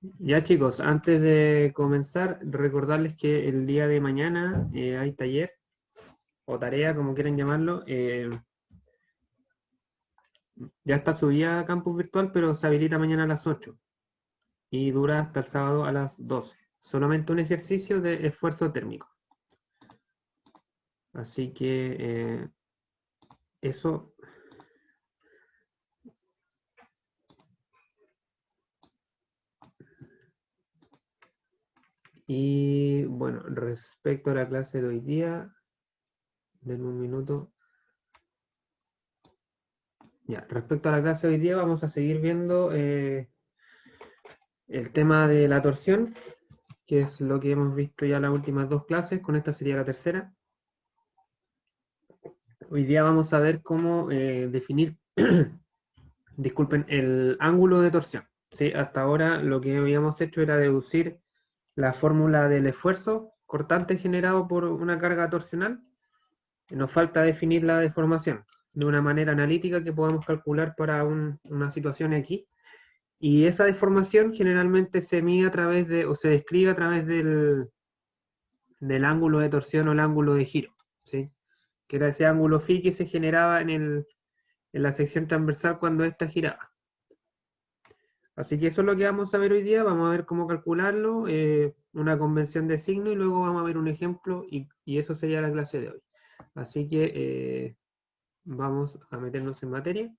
Ya chicos, antes de comenzar, recordarles que el día de mañana hay taller o tarea, como quieran llamarlo. Ya está subida a Campus Virtual, pero se habilita mañana a las 8 y dura hasta el sábado a las 12. Solamente un ejercicio de esfuerzo térmico. Así que eso. Y bueno, respecto a la clase de hoy día, denme un minuto. Ya, respecto a la clase de hoy día, vamos a seguir viendo el tema de la torsión, que es lo que hemos visto ya las últimas dos clases. Con esta sería la tercera. Hoy día vamos a ver cómo definir, disculpen, el ángulo de torsión. ¿Sí? Hasta ahora lo que habíamos hecho era deducir la fórmula del esfuerzo cortante generado por una carga torsional. Nos falta definir la deformación de una manera analítica que podamos calcular para una situación aquí. Y esa deformación generalmente se mide a través de, o se describe a través del ángulo de torsión o el ángulo de giro, ¿sí? Que era ese ángulo phi que se generaba en la sección transversal cuando ésta giraba. Así que eso es lo que vamos a ver hoy día. Vamos a ver cómo calcularlo, una convención de signo, y luego vamos a ver un ejemplo, y eso sería la clase de hoy. Así que vamos a meternos en materia.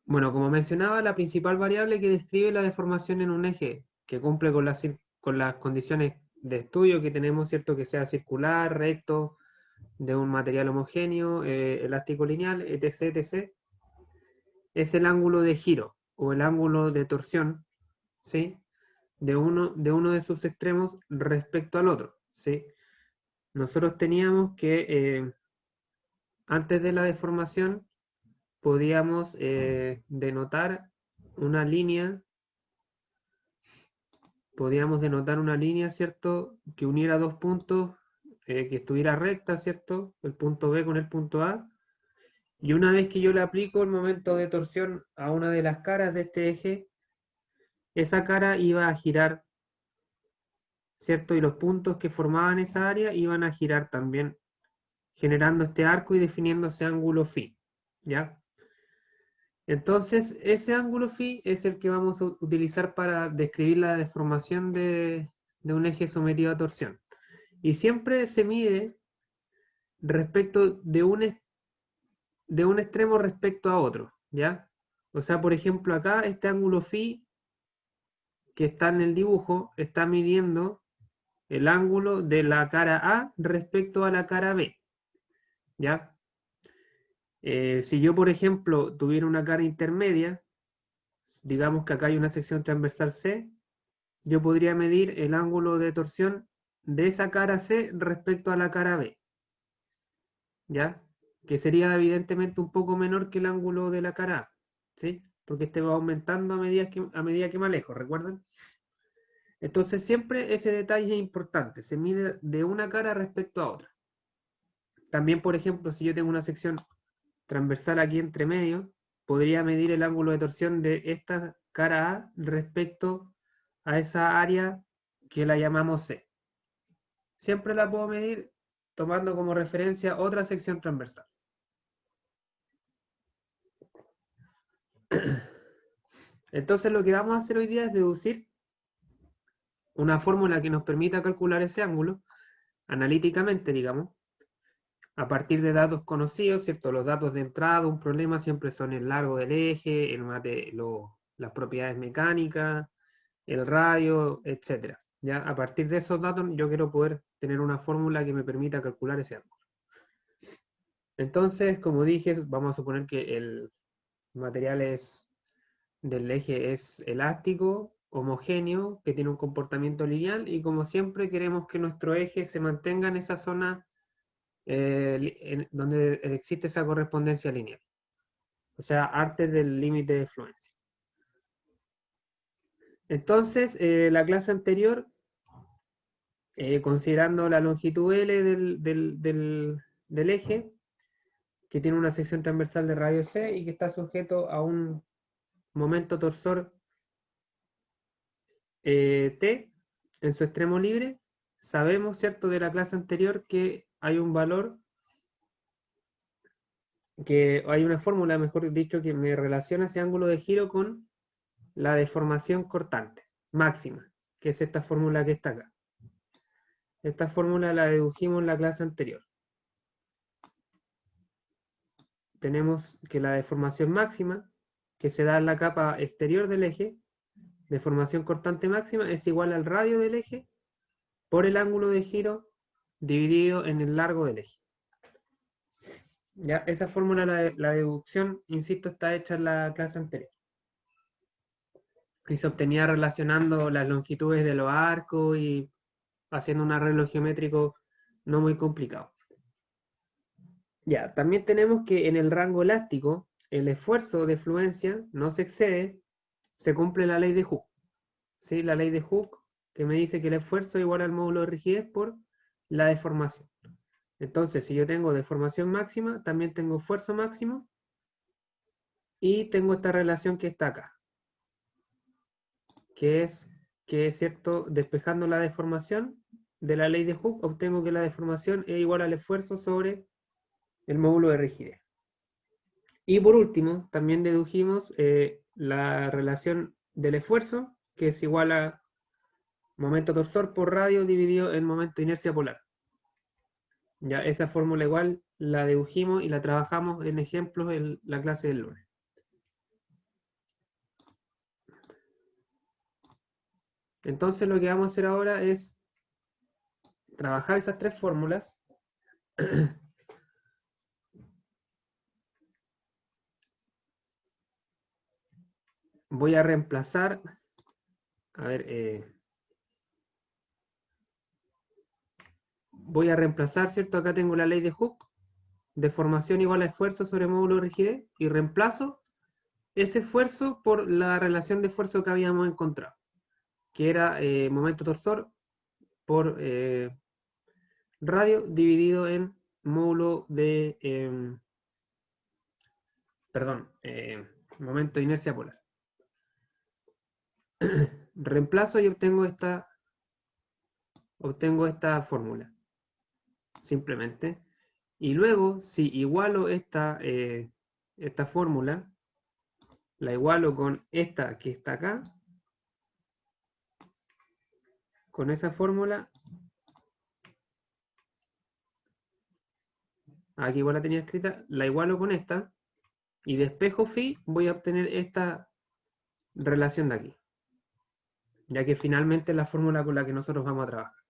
Bueno, como mencionaba, la principal variable que describe la deformación en un eje que cumple con las condiciones de estudio que tenemos, ¿cierto? Que sea circular, recto, de un material homogéneo, elástico lineal, etc., etc., es el ángulo de giro o el ángulo de torsión, ¿sí? De uno de sus extremos respecto al otro, ¿sí? Nosotros teníamos que, antes de la deformación, podíamos denotar una línea, ¿cierto? Que uniera dos puntos, que estuviera recta, ¿cierto? El punto B con el punto A. Y una vez que yo le aplico el momento de torsión a una de las caras de este eje, esa cara iba a girar, ¿cierto? Y los puntos que formaban esa área iban a girar también, generando este arco y definiendo ese ángulo phi, ¿ya? Entonces, ese ángulo phi es el que vamos a utilizar para describir la deformación de un eje sometido a torsión. Y siempre se mide respecto de un extremo respecto a otro, ¿ya? O sea, por ejemplo, acá este ángulo phi que está en el dibujo está midiendo el ángulo de la cara A respecto a la cara B, ¿ya? Si yo, por ejemplo, tuviera una cara intermedia, digamos que acá hay una sección transversal C, yo podría medir el ángulo de torsión de esa cara C respecto a la cara B, ¿ya? Que sería evidentemente un poco menor que el ángulo de la cara A, ¿sí? Porque este va aumentando a medida que me alejo, ¿recuerdan? Entonces siempre ese detalle es importante, se mide de una cara respecto a otra. También, por ejemplo, si yo tengo una sección transversal aquí entre medio, podría medir el ángulo de torsión de esta cara A respecto a esa área que la llamamos C. Siempre la puedo medir tomando como referencia otra sección transversal. Entonces lo que vamos a hacer hoy día es deducir una fórmula que nos permita calcular ese ángulo analíticamente, digamos, a partir de datos conocidos, ¿cierto? Los datos de entrada, un problema siempre son el largo del eje, las propiedades mecánicas, el radio, etcétera. Ya a partir de esos datos yo quiero poder tener una fórmula que me permita calcular ese ángulo. Entonces, como dije, vamos a suponer que el material del eje es elástico, homogéneo, que tiene un comportamiento lineal, y como siempre queremos que nuestro eje se mantenga en esa zona donde existe esa correspondencia lineal, o sea, antes del límite de fluencia. Entonces, la clase anterior, considerando la longitud L del eje, que tiene una sección transversal de radio C y que está sujeto a un momento torsor t en su extremo libre, sabemos, ¿cierto?, de la clase anterior que hay un valor, que hay una fórmula, mejor dicho, que me relaciona ese ángulo de giro con la deformación cortante máxima, que es esta fórmula que está acá. Esta fórmula la dedujimos en la clase anterior. Tenemos que la deformación máxima, que se da en la capa exterior del eje, deformación cortante máxima, es igual al radio del eje por el ángulo de giro dividido en el largo del eje. Ya, esa fórmula, la deducción, insisto, está hecha en la clase anterior. Y se obtenía relacionando las longitudes de los arcos y haciendo un arreglo geométrico no muy complicado. Ya, también tenemos que en el rango elástico, el esfuerzo de fluencia no se excede, se cumple la ley de Hooke. ¿Sí? La ley de Hooke, que me dice que el esfuerzo es igual al módulo de rigidez por la deformación. Entonces, si yo tengo deformación máxima, también tengo esfuerzo máximo, y tengo esta relación que está acá, que es cierto, despejando la deformación de la ley de Hooke, obtengo que la deformación es igual al esfuerzo sobre el módulo de rigidez. Y por último, también dedujimos la relación del esfuerzo, que es igual a momento torsor por radio dividido en momento de inercia polar. Ya esa fórmula igual la dedujimos y la trabajamos en ejemplos en la clase del lunes. Entonces lo que vamos a hacer ahora es trabajar esas tres fórmulas. Voy a reemplazar, a ver, voy a reemplazar, ¿cierto? Acá tengo la ley de Hooke, deformación igual a esfuerzo sobre módulo de rigidez, y reemplazo ese esfuerzo por la relación de esfuerzo que habíamos encontrado, que era momento torsor por radio dividido en módulo de, momento de inercia polar. Reemplazo y obtengo esta fórmula, simplemente. Y luego, si igualo esta fórmula, la igualo con esta que está acá, con esa fórmula, aquí igual la tenía escrita, la igualo con esta, y despejo phi, voy a obtener esta relación de aquí, ya que finalmente es la fórmula con la que nosotros vamos a trabajar.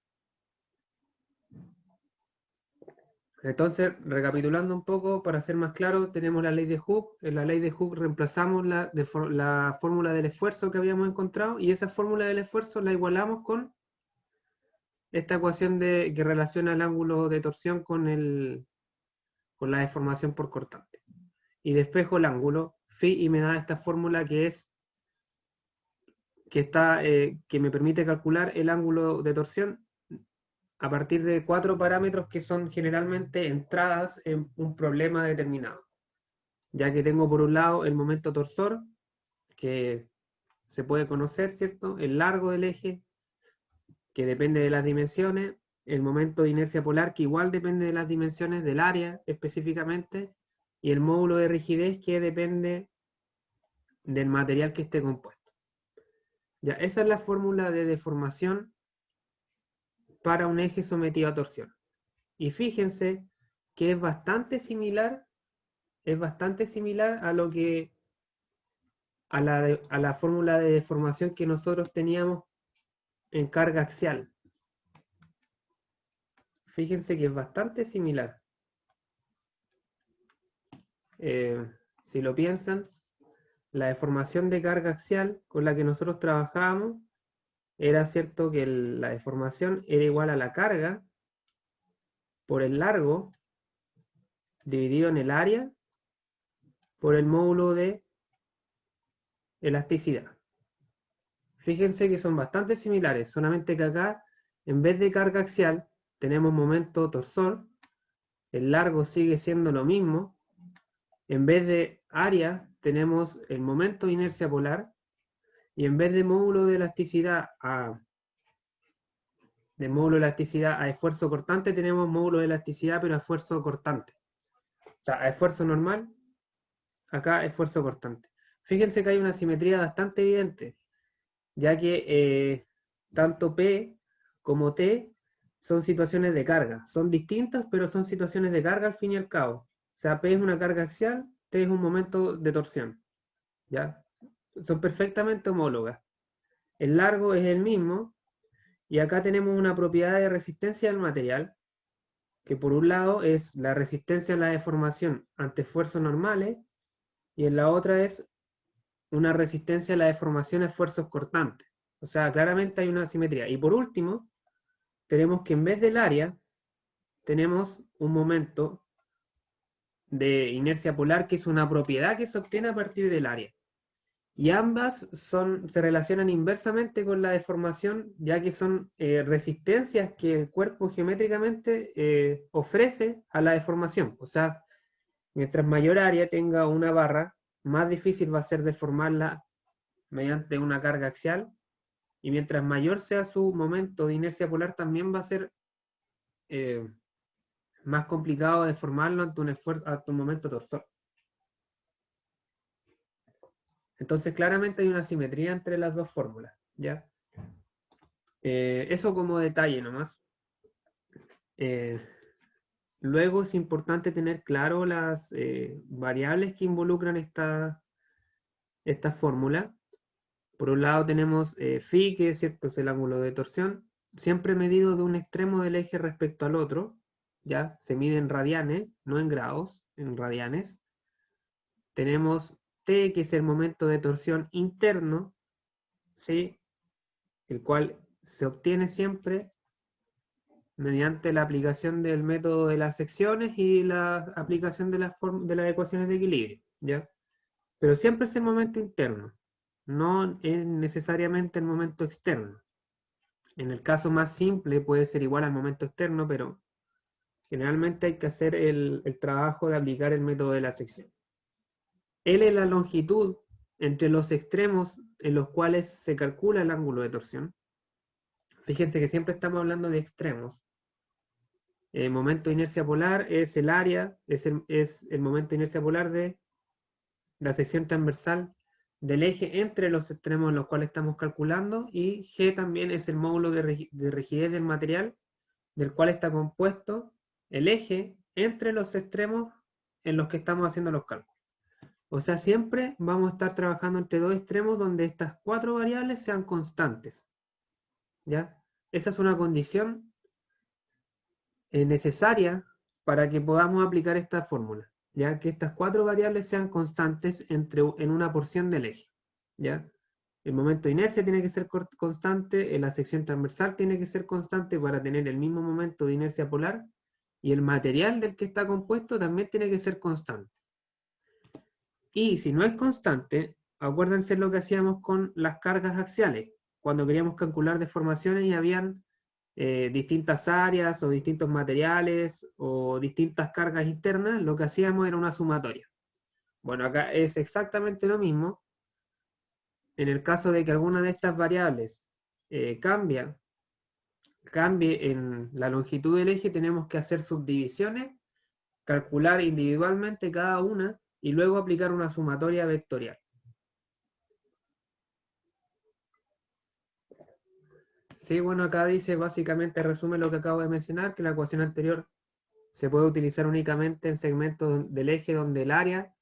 Entonces, recapitulando un poco, para ser más claro, tenemos la ley de Hooke. En la ley de Hooke reemplazamos la fórmula del esfuerzo que habíamos encontrado, y esa fórmula del esfuerzo la igualamos con esta ecuación que relaciona el ángulo de torsión con la deformación por cortante. Y despejo el ángulo phi y me da esta fórmula que me permite calcular el ángulo de torsión a partir de 4 parámetros que son generalmente entradas en un problema determinado. Ya que tengo por un lado el momento torsor, que se puede conocer, ¿cierto? El largo del eje, que depende de las dimensiones, el momento de inercia polar, que igual depende de las dimensiones del área específicamente, y el módulo de rigidez, que depende del material que esté compuesto. Ya, esa es la fórmula de deformación para un eje sometido a torsión. Y fíjense que es bastante similar a lo que a la fórmula de deformación que nosotros teníamos en carga axial. Fíjense que es bastante similar. Si lo piensan, la deformación de carga axial con la que nosotros trabajábamos era cierto que la deformación era igual a la carga por el largo dividido en el área por el módulo de elasticidad. Fíjense que son bastante similares, solamente que acá, en vez de carga axial, tenemos momento torsor, el largo sigue siendo lo mismo, en vez de área, tenemos el momento de inercia polar, y en vez de módulo de elasticidad a esfuerzo cortante, tenemos módulo de elasticidad pero a esfuerzo cortante. O sea, a esfuerzo normal, acá esfuerzo cortante. Fíjense que hay una simetría bastante evidente, ya que tanto P como T son situaciones de carga. Son distintas, pero son situaciones de carga al fin y al cabo. O sea, P es una carga axial, T es un momento de torsión. ¿Ya? Son perfectamente homólogas. El largo es el mismo, y acá tenemos una propiedad de resistencia del material, que por un lado es la resistencia a la deformación ante esfuerzos normales, y en la otra es una resistencia a la deformación a esfuerzos cortantes. O sea, claramente hay una asimetría. Y por último, tenemos que en vez del área, tenemos un momento de inercia polar, que es una propiedad que se obtiene a partir del área. Y ambas se relacionan inversamente con la deformación, ya que son resistencias que el cuerpo geométricamente ofrece a la deformación. O sea, mientras mayor área tenga una barra, más difícil va a ser deformarla mediante una carga axial, y mientras mayor sea su momento de inercia polar, también va a ser eh, más complicado deformarlo ante un momento torsor. Entonces, claramente hay una simetría entre las dos fórmulas, ¿ya? Eso como detalle nomás. Luego es importante tener claro las variables que involucran esta fórmula. Por un lado tenemos phi, que ¿cierto? Es el ángulo de torsión, siempre medido de un extremo del eje respecto al otro, ¿ya? Se mide en radianes, no en grados, en radianes. Tenemos T, que es el momento de torsión interno, ¿sí? El cual se obtiene siempre mediante la aplicación del método de las secciones y la aplicación de las ecuaciones de equilibrio, ¿ya? Pero siempre es el momento interno, no es necesariamente el momento externo. En el caso más simple puede ser igual al momento externo, pero generalmente hay que hacer el trabajo de aplicar el método de la sección. L es la longitud entre los extremos en los cuales se calcula el ángulo de torsión. Fíjense que siempre estamos hablando de extremos. El momento de inercia polar es el área, es el momento de inercia polar de la sección transversal del eje entre los extremos en los cuales estamos calculando, y G también es el módulo de rigidez del material del cual está compuesto el eje entre los extremos en los que estamos haciendo los cálculos. O sea, siempre vamos a estar trabajando entre dos extremos donde estas cuatro variables sean constantes. ¿Ya? Esa es una condición necesaria para que podamos aplicar esta fórmula, ya que estas cuatro variables sean constantes en una porción del eje, ¿ya? El momento de inercia tiene que ser constante, la sección transversal tiene que ser constante para tener el mismo momento de inercia polar, y el material del que está compuesto también tiene que ser constante. Y si no es constante, acuérdense lo que hacíamos con las cargas axiales, cuando queríamos calcular deformaciones y habían distintas áreas o distintos materiales o distintas cargas internas, lo que hacíamos era una sumatoria. Bueno, acá es exactamente lo mismo. En el caso de que alguna de estas variables cambie en la longitud del eje, tenemos que hacer subdivisiones, calcular individualmente cada una y luego aplicar una sumatoria vectorial. Sí, bueno, acá dice, básicamente resume lo que acabo de mencionar, que la ecuación anterior se puede utilizar únicamente en segmentos del eje donde el área,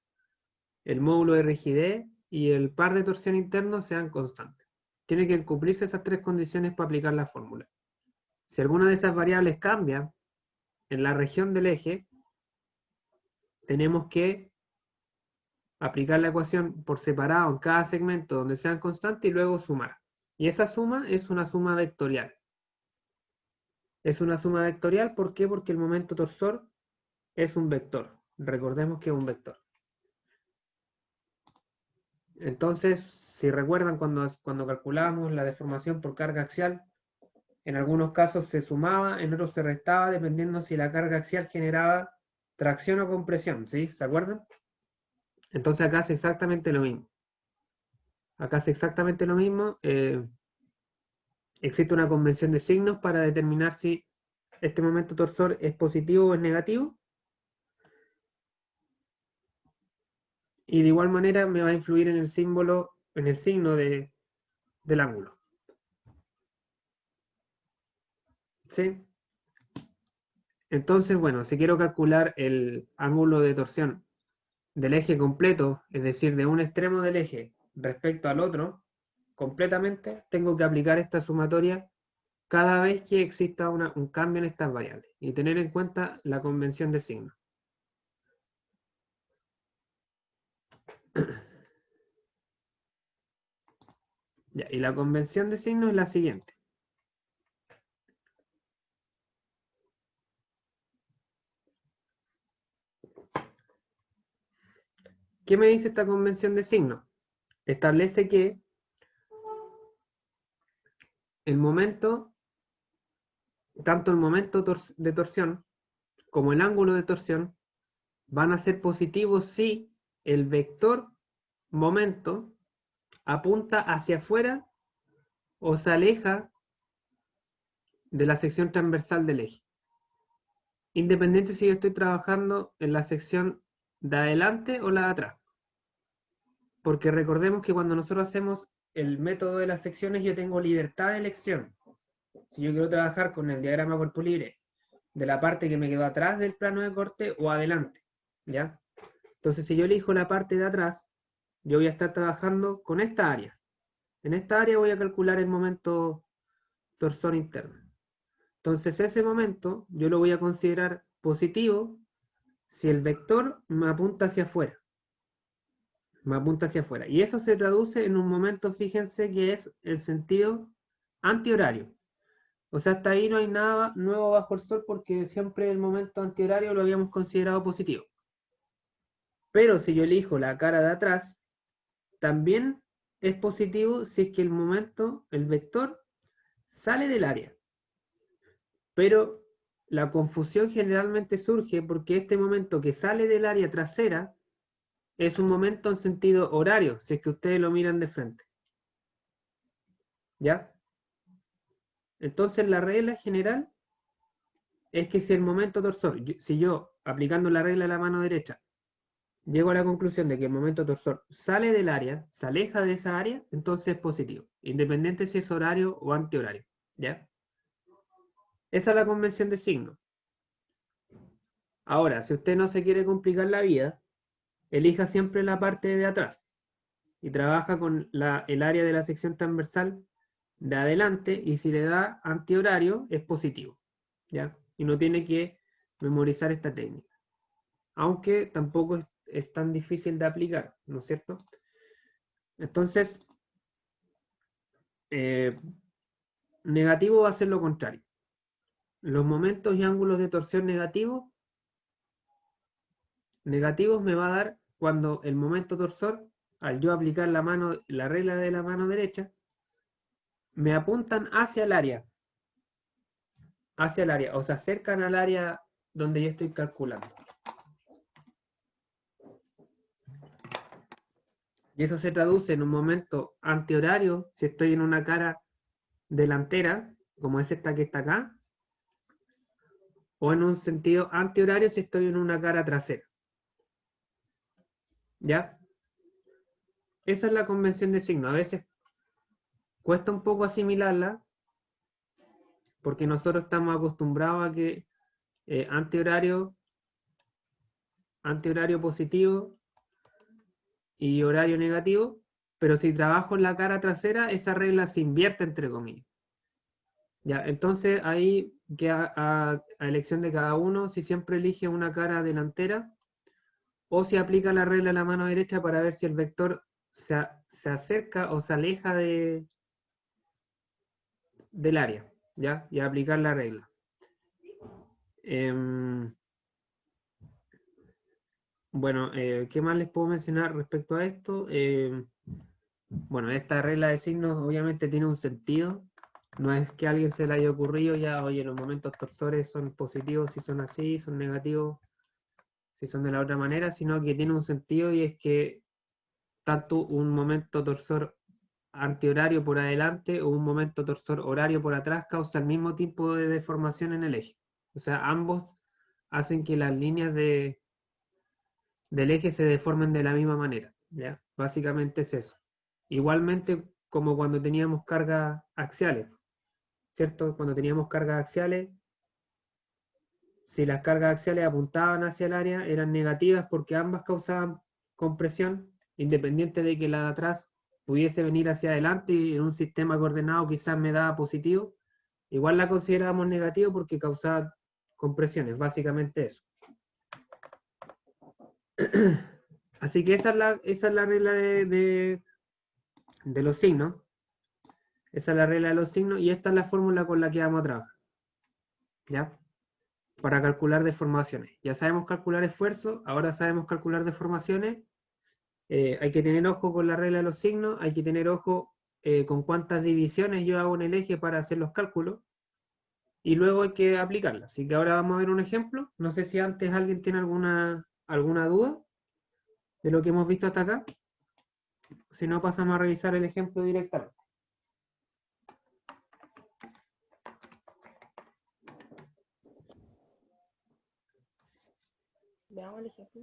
el módulo de rigidez y el par de torsión interno sean constantes. Tiene que cumplirse esas tres condiciones para aplicar la fórmula. Si alguna de esas variables cambia en la región del eje, tenemos que aplicar la ecuación por separado en cada segmento donde sean constantes y luego sumar. Y esa suma es una suma vectorial. Es una suma vectorial, ¿por qué? Porque el momento torsor es un vector. Recordemos que es un vector. Entonces, si recuerdan cuando calculábamos la deformación por carga axial, en algunos casos se sumaba, en otros se restaba, dependiendo si la carga axial generaba tracción o compresión, ¿sí? ¿Se acuerdan? Entonces acá es exactamente lo mismo. Acá es exactamente lo mismo. Existe una convención de signos para determinar si este momento torsor es positivo o es negativo. Y de igual manera me va a influir en el símbolo, en el signo del ángulo. ¿Sí? Entonces, bueno, si quiero calcular el ángulo de torsión del eje completo, es decir, de un extremo del eje respecto al otro, completamente, tengo que aplicar esta sumatoria cada vez que exista un cambio en estas variables y tener en cuenta la convención de signos. Ya, y la convención de signos es la siguiente. ¿Qué me dice esta convención de signos? Establece que el momento, tanto el momento de torsión como el ángulo de torsión van a ser positivos si el vector momento apunta hacia afuera o se aleja de la sección transversal del eje. Independiente si yo estoy trabajando en la sección de adelante o la de atrás. Porque recordemos que cuando nosotros hacemos el método de las secciones, yo tengo libertad de elección. Si yo quiero trabajar con el diagrama cuerpo libre de la parte que me quedó atrás del plano de corte o adelante, ¿ya? Entonces, si yo elijo la parte de atrás, yo voy a estar trabajando con esta área. En esta área voy a calcular el momento torsor interno. Entonces, ese momento yo lo voy a considerar positivo si el vector me apunta hacia afuera. Me apunta hacia afuera. Y eso se traduce en un momento, fíjense, que es el sentido antihorario. O sea, hasta ahí no hay nada nuevo bajo el sol porque siempre el momento antihorario lo habíamos considerado positivo. Pero si yo elijo la cara de atrás, también es positivo si es que el momento, el vector, sale del área. Pero la confusión generalmente surge porque este momento que sale del área trasera es un momento en sentido horario, si es que ustedes lo miran de frente. ¿Ya? Entonces la regla general es que si el momento torsor, si yo aplicando la regla de la mano derecha, llego a la conclusión de que el momento torsor sale del área, se aleja de esa área, entonces es positivo, independiente si es horario o antihorario. ¿Ya? Esa es la convención de signos. Ahora, si usted no se quiere complicar la vida, elija siempre la parte de atrás y trabaja con el área de la sección transversal de adelante y si le da antihorario es positivo, ¿ya? Y no tiene que memorizar esta técnica, aunque tampoco es tan difícil de aplicar, ¿no es cierto? Entonces, negativo va a ser lo contrario. Los momentos y ángulos de torsión negativos me va a dar cuando el momento torsor, al yo aplicar la regla de la mano derecha, me apuntan hacia el área, o se acercan al área donde yo estoy calculando. Y eso se traduce en un momento antihorario, si estoy en una cara delantera, como es esta que está acá, o en un sentido antihorario si estoy en una cara trasera. ¿Ya? Esa es la convención de signo. A veces cuesta un poco asimilarla, porque nosotros estamos acostumbrados a que antihorario positivo y horario negativo, pero si trabajo en la cara trasera, esa regla se invierte entre comillas. Ya, entonces ahí queda a elección de cada uno si siempre elige una cara delantera o si aplica la regla a la mano derecha para ver si el vector se acerca o se aleja del área, ¿ya? Y aplicar la regla. Bueno, ¿qué más les puedo mencionar respecto a esto? Bueno, esta regla de signos obviamente tiene un sentido. No es que a alguien se le haya ocurrido ya, oye, los momentos torsores son positivos si son así, son negativos si son de la otra manera, sino que tiene un sentido y es que tanto un momento torsor antihorario por adelante o un momento torsor horario por atrás causa el mismo tipo de deformación en el eje. O sea, ambos hacen que las líneas del eje se deformen de la misma manera. ¿Ya? Básicamente es eso. Igualmente como cuando teníamos cargas axiales, ¿cierto? Cuando teníamos cargas axiales, si las cargas axiales apuntaban hacia el área, eran negativas porque ambas causaban compresión, independiente de que la de atrás pudiese venir hacia adelante y en un sistema coordenado quizás me daba positivo, igual la considerábamos negativa porque causaba compresiones, básicamente eso. Así que esa es la regla de los signos. Esa es la regla de los signos y esta es la fórmula con la que vamos a trabajar. ¿Ya? Para calcular deformaciones. Ya sabemos calcular esfuerzo, ahora sabemos calcular deformaciones. Hay que tener ojo con la regla de los signos, hay que tener ojo con cuántas divisiones yo hago en el eje para hacer los cálculos y luego hay que aplicarla. Así que ahora vamos a ver un ejemplo. No sé si antes alguien tiene alguna duda de lo que hemos visto hasta acá. Si no, pasamos a revisar el ejemplo directamente. Veamos el ejemplo.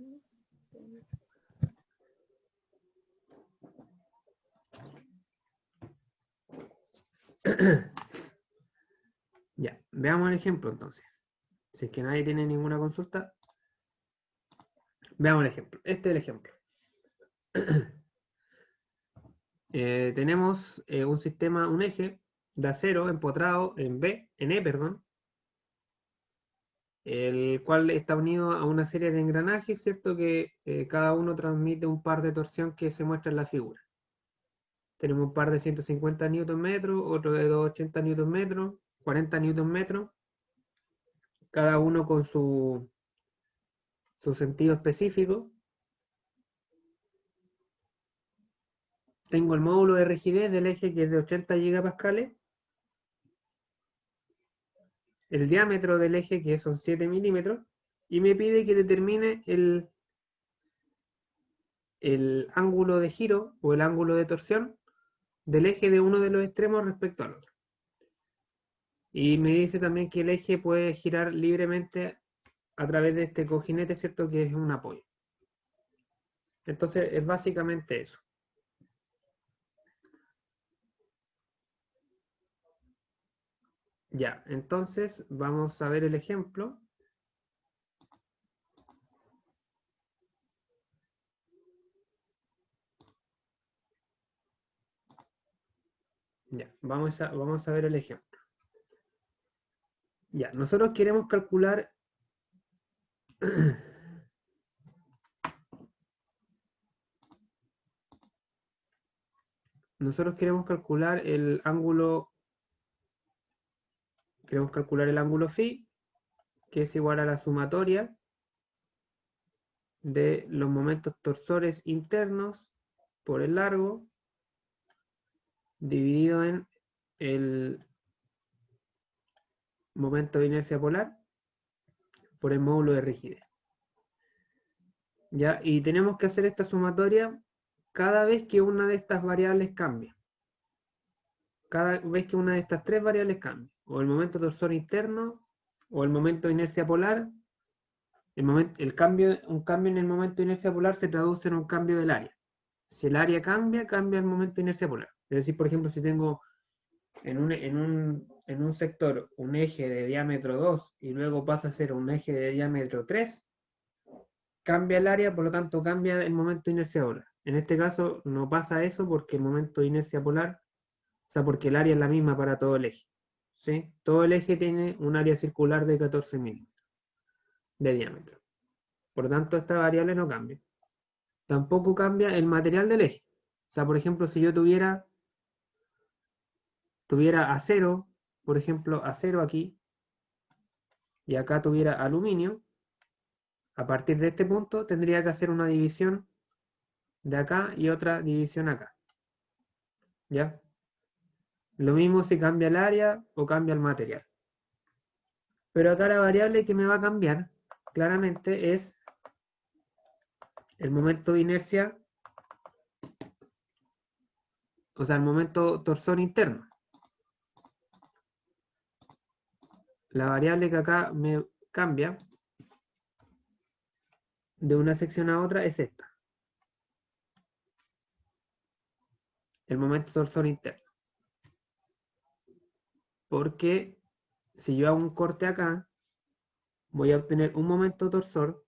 Ya, veamos el ejemplo entonces. Si es que nadie tiene ninguna consulta, veamos el ejemplo. Este es el ejemplo. Tenemos un sistema, un eje de acero empotrado en E, perdón, el cual está unido a una serie de engranajes, ¿cierto? Que cada uno transmite un par de torsión que se muestra en la figura. Tenemos un par de 150 Nm, otro de 280 Nm, 40 Nm, cada uno con su sentido específico. Tengo el módulo de rigidez del eje que es de 80 gigapascales, el diámetro del eje que son 7 milímetros, y me pide que determine el ángulo de giro o el ángulo de torsión del eje de uno de los extremos respecto al otro. Y me dice también que el eje puede girar libremente a través de este cojinete, ¿cierto? Que es un apoyo. Entonces es básicamente eso. Ya, entonces vamos a ver el ejemplo. Ya, vamos a ver el ejemplo. Ya, nosotros queremos calcular el ángulo, phi, que es igual a la sumatoria de los momentos torsores internos por el largo dividido en el momento de inercia polar por el módulo de rigidez. ¿Ya? Y tenemos que hacer esta sumatoria cada vez que una de estas variables cambie. Cada vez que una de estas tres variables cambie. O el momento torsor interno, o el momento de inercia polar. Un cambio en el momento de inercia polar se traduce en un cambio del área. Si el área cambia, cambia el momento de inercia polar. Es decir, por ejemplo, si tengo en un sector un eje de diámetro 2 y luego pasa a ser un eje de diámetro 3, cambia el área, por lo tanto cambia el momento de inercia polar. En este caso no pasa eso porque el momento de inercia polar, o sea, porque el área es la misma para todo el eje. ¿Sí? Todo el eje tiene un área circular de 14 milímetros de diámetro. Por lo tanto, esta variable no cambia. Tampoco cambia el material del eje. O sea, por ejemplo, si yo tuviera acero, por ejemplo, acero aquí, y acá tuviera aluminio, a partir de este punto tendría que hacer una división de acá y otra división acá. ¿Ya? Lo mismo si cambia el área o cambia el material. Pero acá la variable que me va a cambiar claramente es el momento de inercia o sea, el momento torsor interno. La variable que acá me cambia de una sección a otra es esta. El momento torsor interno. Porque si yo hago un corte acá, voy a obtener un momento torsor.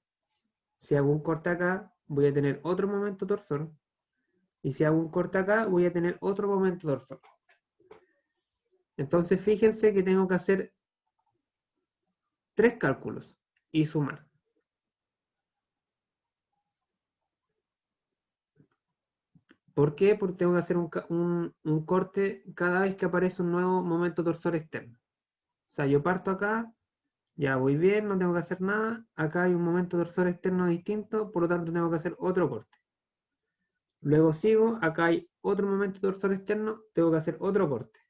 Si hago un corte acá, voy a tener otro momento torsor. Y si hago un corte acá, voy a tener otro momento torsor. Entonces fíjense que tengo que hacer 3 cálculos y sumar. ¿Por qué? Porque tengo que hacer un corte cada vez que aparece un nuevo momento torsor externo. O sea, yo parto acá, ya voy bien, no tengo que hacer nada. Acá hay un momento torsor externo distinto, por lo tanto tengo que hacer otro corte. Luego sigo, acá hay otro momento torsor externo, tengo que hacer otro corte.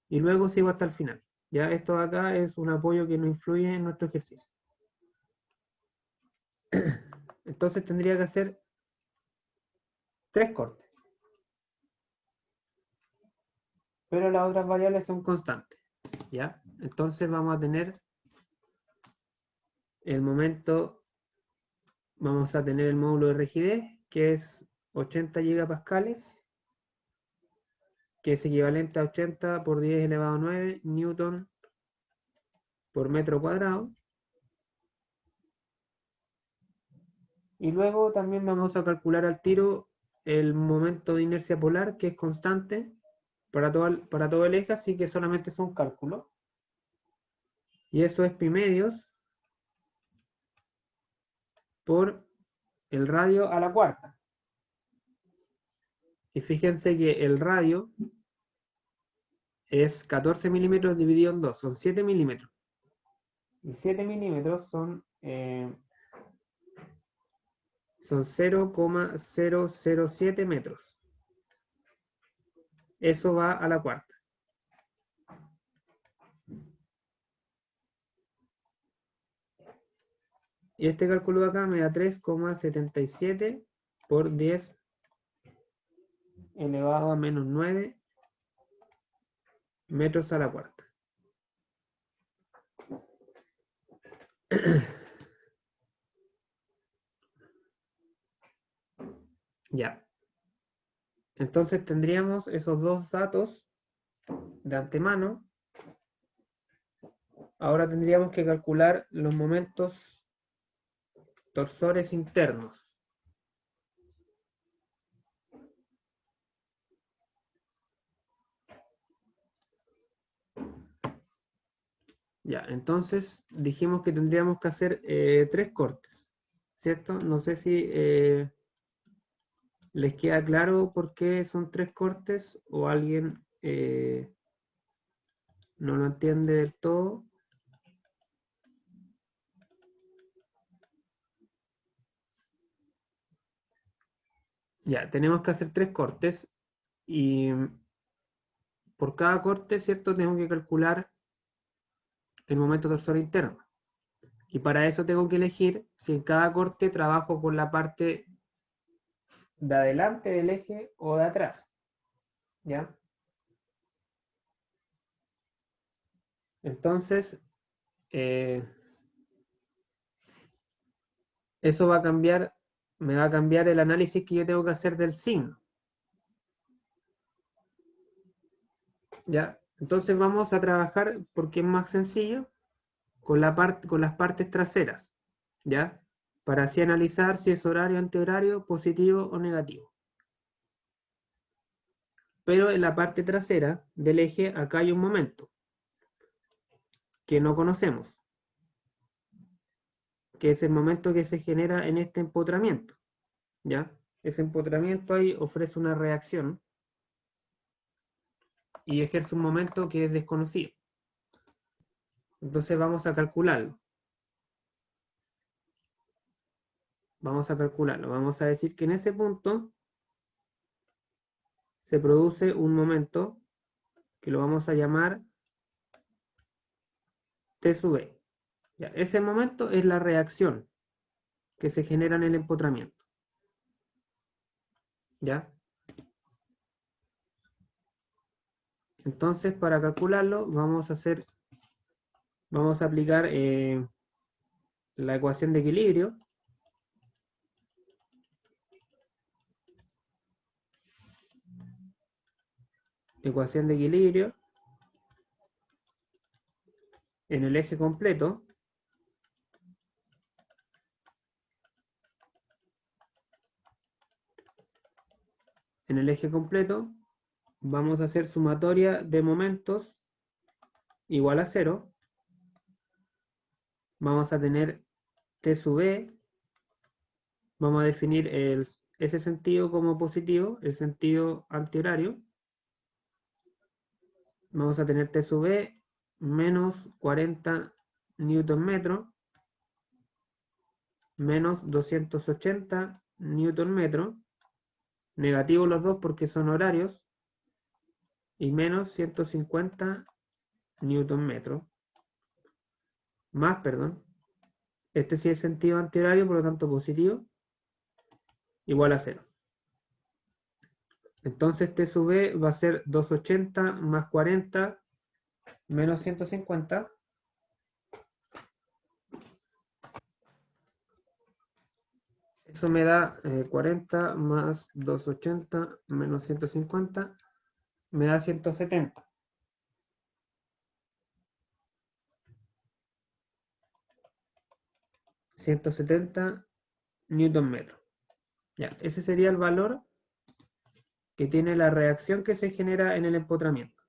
Y luego sigo hasta el final. Ya esto de acá es un apoyo que no influye en nuestro ejercicio. Entonces tendría que hacer 3 cortes. Pero las otras variables son constantes. ¿Ya? Entonces vamos a tener el momento, vamos a tener el módulo de rigidez, que es 80 gigapascales, que es equivalente a 80 por 10 elevado a 9 newton por metro cuadrado. Y luego también vamos a calcular al tiro el momento de inercia polar, que es constante para todo el eje, así que solamente son cálculos. Y eso es pi medios por el radio a la cuarta. Y fíjense que el radio es 14 milímetros dividido en 2, son 7 milímetros. Y 7 milímetros son 0,007 metros. Eso va a la cuarta. Y este cálculo de acá me da 3,77 por 10 elevado a menos 9 metros a la cuarta. Ya. Entonces tendríamos esos dos datos de antemano. Ahora tendríamos que calcular los momentos torsores internos. Ya, entonces dijimos que tendríamos que hacer 3 cortes, ¿cierto? No sé si les queda claro por qué son 3 cortes o alguien no lo entiende del todo. Ya, tenemos que hacer 3 cortes y por cada corte, ¿cierto? Tengo que calcular el momento torsor interno. Y para eso tengo que elegir si en cada corte trabajo con la parte de adelante del eje o de atrás. ¿Ya? Entonces, eso va a cambiar, me va a cambiar el análisis que yo tengo que hacer del signo. ¿Ya? Entonces vamos a trabajar, porque es más sencillo, con las partes traseras. ¿Ya? Para así analizar si es horario, antihorario, positivo o negativo. Pero en la parte trasera del eje, acá hay un momento que no conocemos, que es el momento que se genera en este empotramiento. ¿Ya? Ese empotramiento ahí ofrece una reacción y ejerce un momento que es desconocido. Entonces vamos a calcularlo. Vamos a calcularlo. Vamos a decir que en ese punto se produce un momento que lo vamos a llamar T sub E. Ya, ese momento es la reacción que se genera en el empotramiento. ¿Ya? Entonces, para calcularlo, vamos a aplicar la ecuación de equilibrio. Ecuación de equilibrio en el eje completo. En el eje completo vamos a hacer sumatoria de momentos igual a 0. Vamos a tener T sub E. Vamos a definir ese sentido como positivo, el sentido antihorario. Vamos a tener T sub E menos 40 newton metro menos 280 newton metro, negativos los dos porque son horarios, y menos 150 newton metro, más, perdón, este sí es sentido antihorario, por lo tanto positivo, igual a 0. Entonces T sub E va a ser 280 más 40 menos 150. Eso me da 40 más 280 menos 150, me da 170. 170 newton metro. Ya, ese sería el valor que tiene la reacción que se genera en el empotramiento.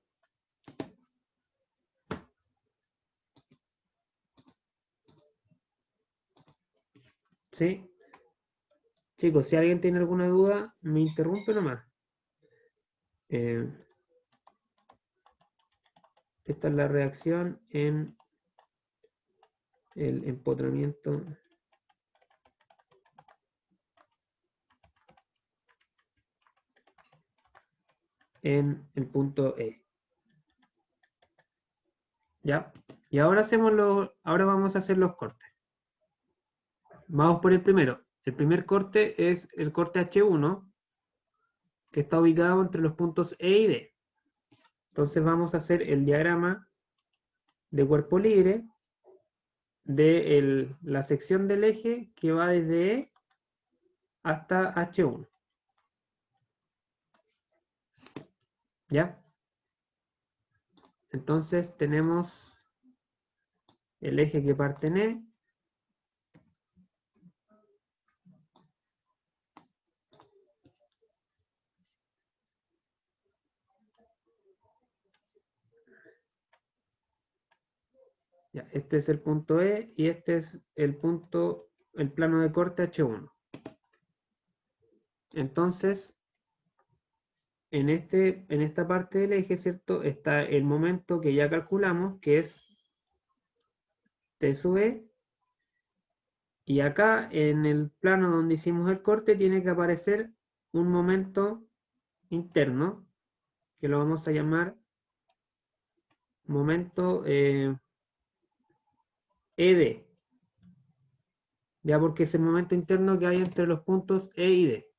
¿Sí? Chicos, si alguien tiene alguna duda, me interrumpe nomás. Esta es la reacción en el empotramiento en el punto E. ¿Ya? Y ahora vamos a hacer los cortes. Vamos por el primero. El primer corte es el corte H1, que está ubicado entre los puntos E y D. Entonces vamos a hacer el diagrama de cuerpo libre de la sección del eje que va desde E hasta H1. ¿Ya? Entonces tenemos el eje que parte en E. Ya, este es el punto E y este es el plano de corte H1. Entonces, en esta parte del eje, ¿cierto? Está el momento que ya calculamos, que es T sub E. Y acá, en el plano donde hicimos el corte, tiene que aparecer un momento interno, que lo vamos a llamar momento ED. Ya porque es el momento interno que hay entre los puntos E y D.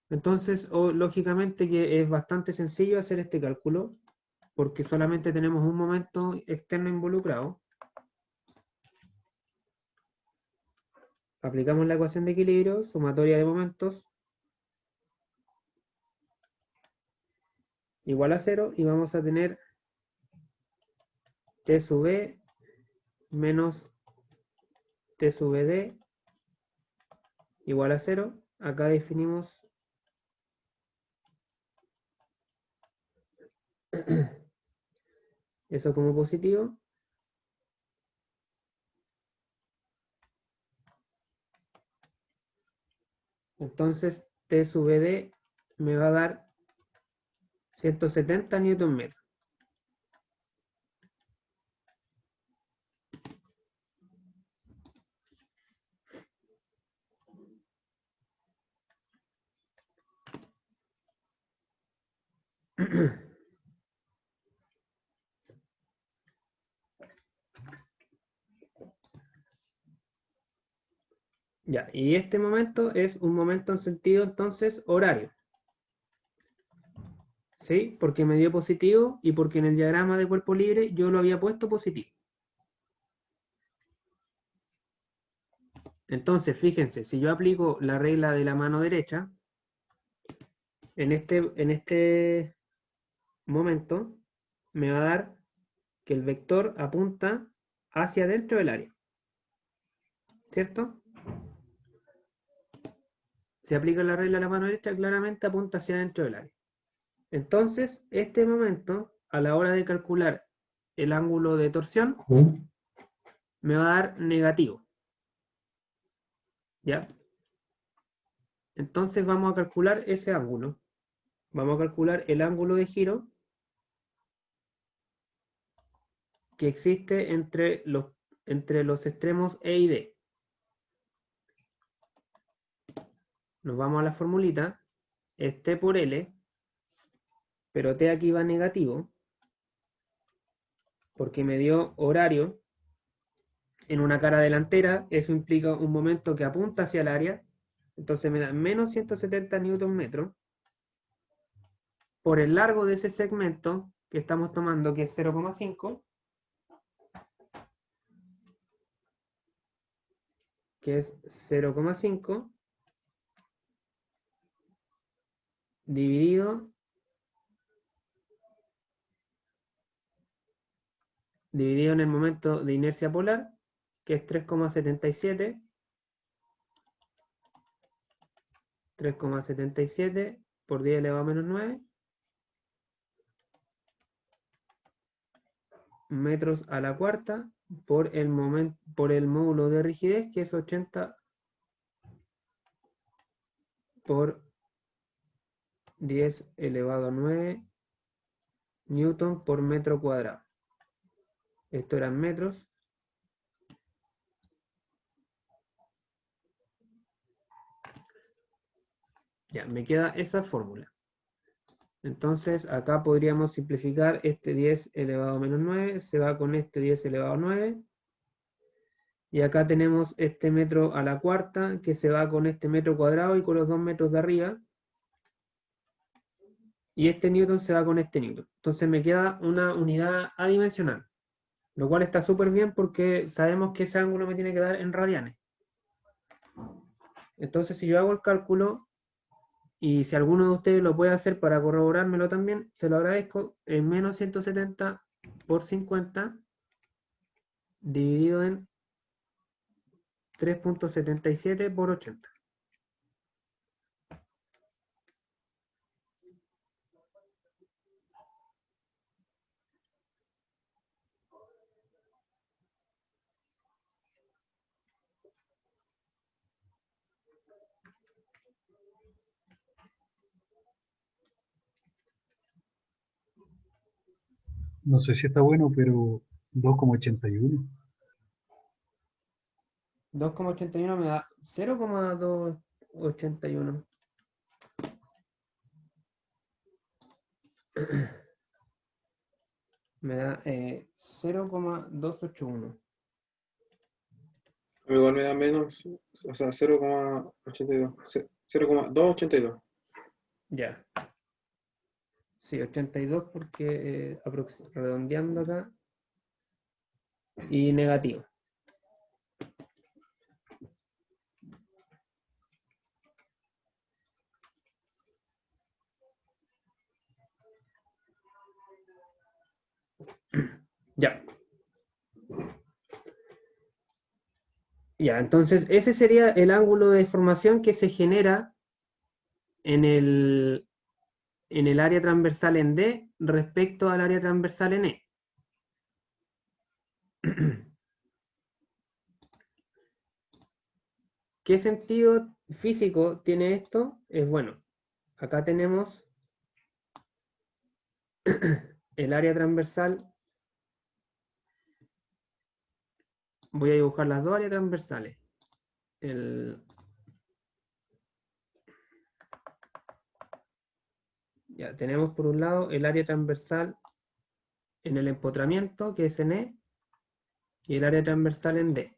Entonces, lógicamente que es bastante sencillo hacer este cálculo, porque solamente tenemos un momento externo involucrado. Aplicamos la ecuación de equilibrio, sumatoria de momentos, igual a 0, y vamos a tener T sub E menos T sub D igual a 0. Acá definimos eso como positivo. Entonces T sub D me va a dar 170 newton metros. Ya, y este momento es un momento en sentido entonces horario. ¿sí? Porque me dio positivo y porque en el diagrama de cuerpo libre yo lo había puesto positivo. Entonces, fíjense, si yo aplico la regla de la mano derecha, en este momento me va a dar que el vector apunta hacia dentro del área, ¿cierto? Si aplica la regla de la mano derecha, claramente apunta hacia dentro del área. Entonces, este momento, a la hora de calcular el ángulo de torsión, me va a dar negativo. ¿Ya? Entonces vamos a calcular ese ángulo. Vamos a calcular el ángulo de giro que existe entre los extremos E y D. Nos vamos a la formulita. Es T por L, pero T aquí va negativo, porque me dio horario en una cara delantera. Eso implica un momento que apunta hacia el área. Entonces me da menos 170 newton metros por el largo de ese segmento que estamos tomando, que es 0,5, que es 0,5 dividido en el momento de inercia polar, que es 3,77. 3,77 por 10 elevado a menos 9 metros a la cuarta por el módulo de rigidez, que es 80 por 10 elevado a 9 newton por metro cuadrado. Esto eran metros. Ya, me queda esa fórmula. Entonces, acá podríamos simplificar este 10 elevado a menos 9, se va con este 10 elevado a 9. Y acá tenemos este metro a la cuarta, que se va con este metro cuadrado y con los 2 metros de arriba. Y este newton se va con este newton. Entonces me queda una unidad adimensional, lo cual está súper bien porque sabemos que ese ángulo me tiene que dar en radianes. Entonces, si yo hago el cálculo, y si alguno de ustedes lo puede hacer para corroborármelo también, se lo agradezco, es menos 170 por 50 dividido en 3,77 por 80. No sé si está bueno, pero 2,81. 2,81 me da 0,281. Me da 0,281. Igual me da menos, o sea, 0,82. 0,282. Ya. Sí, 82 porque redondeando acá. Y negativo. Ya. Ya, entonces ese sería el ángulo de deformación que se genera en el área transversal en D respecto al área transversal en E. ¿Qué sentido físico tiene esto? Es bueno. Acá tenemos el área transversal. Voy a dibujar las dos áreas transversales. Ya, tenemos por un lado el área transversal en el empotramiento, que es en E, y el área transversal en D.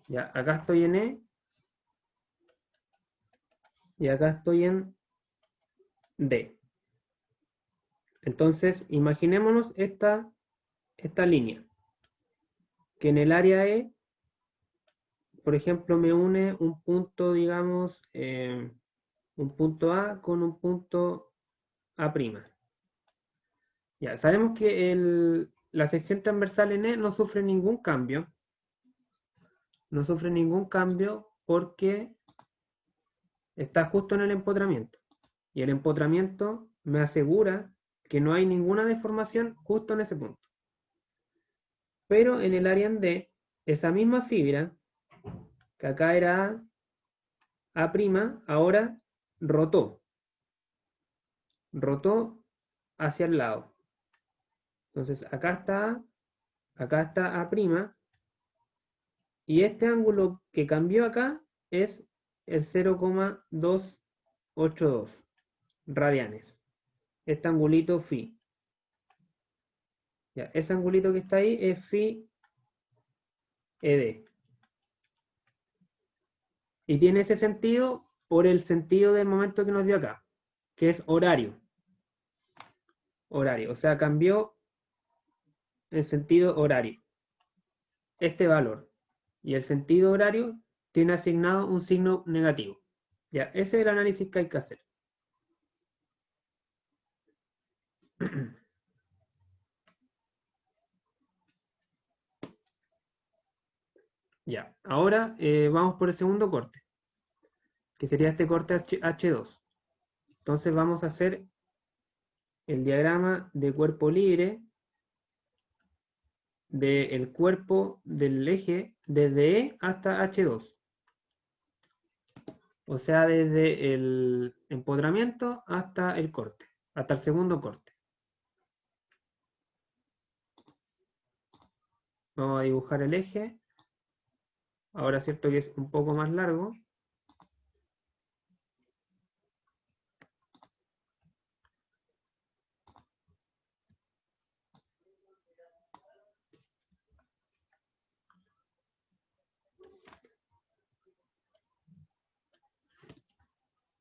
Ya, acá estoy en E. Y acá estoy en D. Entonces, imaginémonos esta línea, que en el área E, por ejemplo, me une un punto, digamos, un punto A con un punto A'. Ya, sabemos que la sección transversal en E no sufre ningún cambio. No sufre ningún cambio porque está justo en el empotramiento. Y el empotramiento me asegura que no hay ninguna deformación justo en ese punto. Pero en el área en D, esa misma fibra, que acá era A', ahora rotó. Rotó hacia el lado. Entonces acá está A', y este ángulo que cambió acá es el 0,282 radianes. Este angulito phi. Ya, ese angulito que está ahí es phi ED. Y tiene ese sentido por el sentido del momento que nos dio acá, que es horario. Horario, o sea, cambió el sentido horario. Este valor. Y el sentido horario tiene asignado un signo negativo. Ya, ese es el análisis que hay que hacer. Ya, ahora vamos por el segundo corte, que sería este corte H2. Entonces vamos a hacer el diagrama de cuerpo libre del cuerpo del eje desde E hasta H2. O sea, desde el empotramiento hasta el corte, hasta el segundo corte. Vamos a dibujar el eje. Ahora es cierto que es un poco más largo.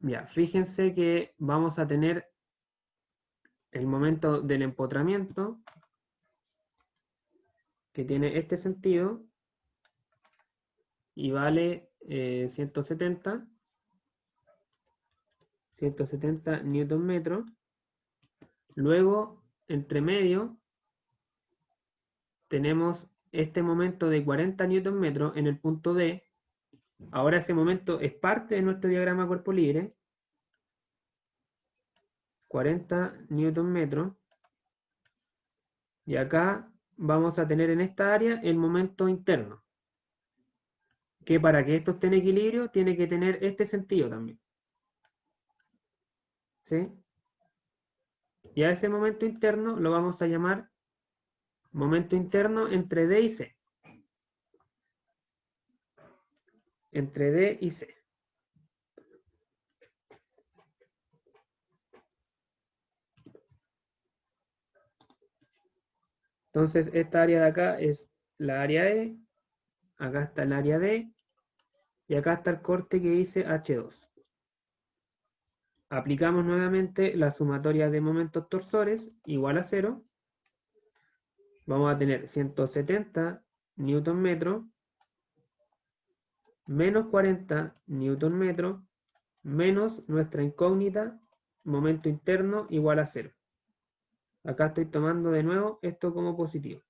Ya, fíjense que vamos a tener el momento del empotramiento, que tiene este sentido, y vale 170 newton metros. Luego, entre medio, tenemos este momento de 40 newton metros en el punto D. Ahora ese momento es parte de nuestro diagrama cuerpo libre. 40 newton metros. Y acá vamos a tener en esta área el momento interno, que para que esto esté en equilibrio tiene que tener este sentido también. ¿Sí? Y a ese momento interno lo vamos a llamar momento interno entre D y C. Entre D y C. Entonces esta área de acá es la área E, acá está el área D, y acá está el corte que dice H2. Aplicamos nuevamente la sumatoria de momentos torsores igual a 0. Vamos a tener 170 newton metros menos 40 newton metros menos nuestra incógnita momento interno igual a 0. Acá estoy tomando de nuevo esto como positivo.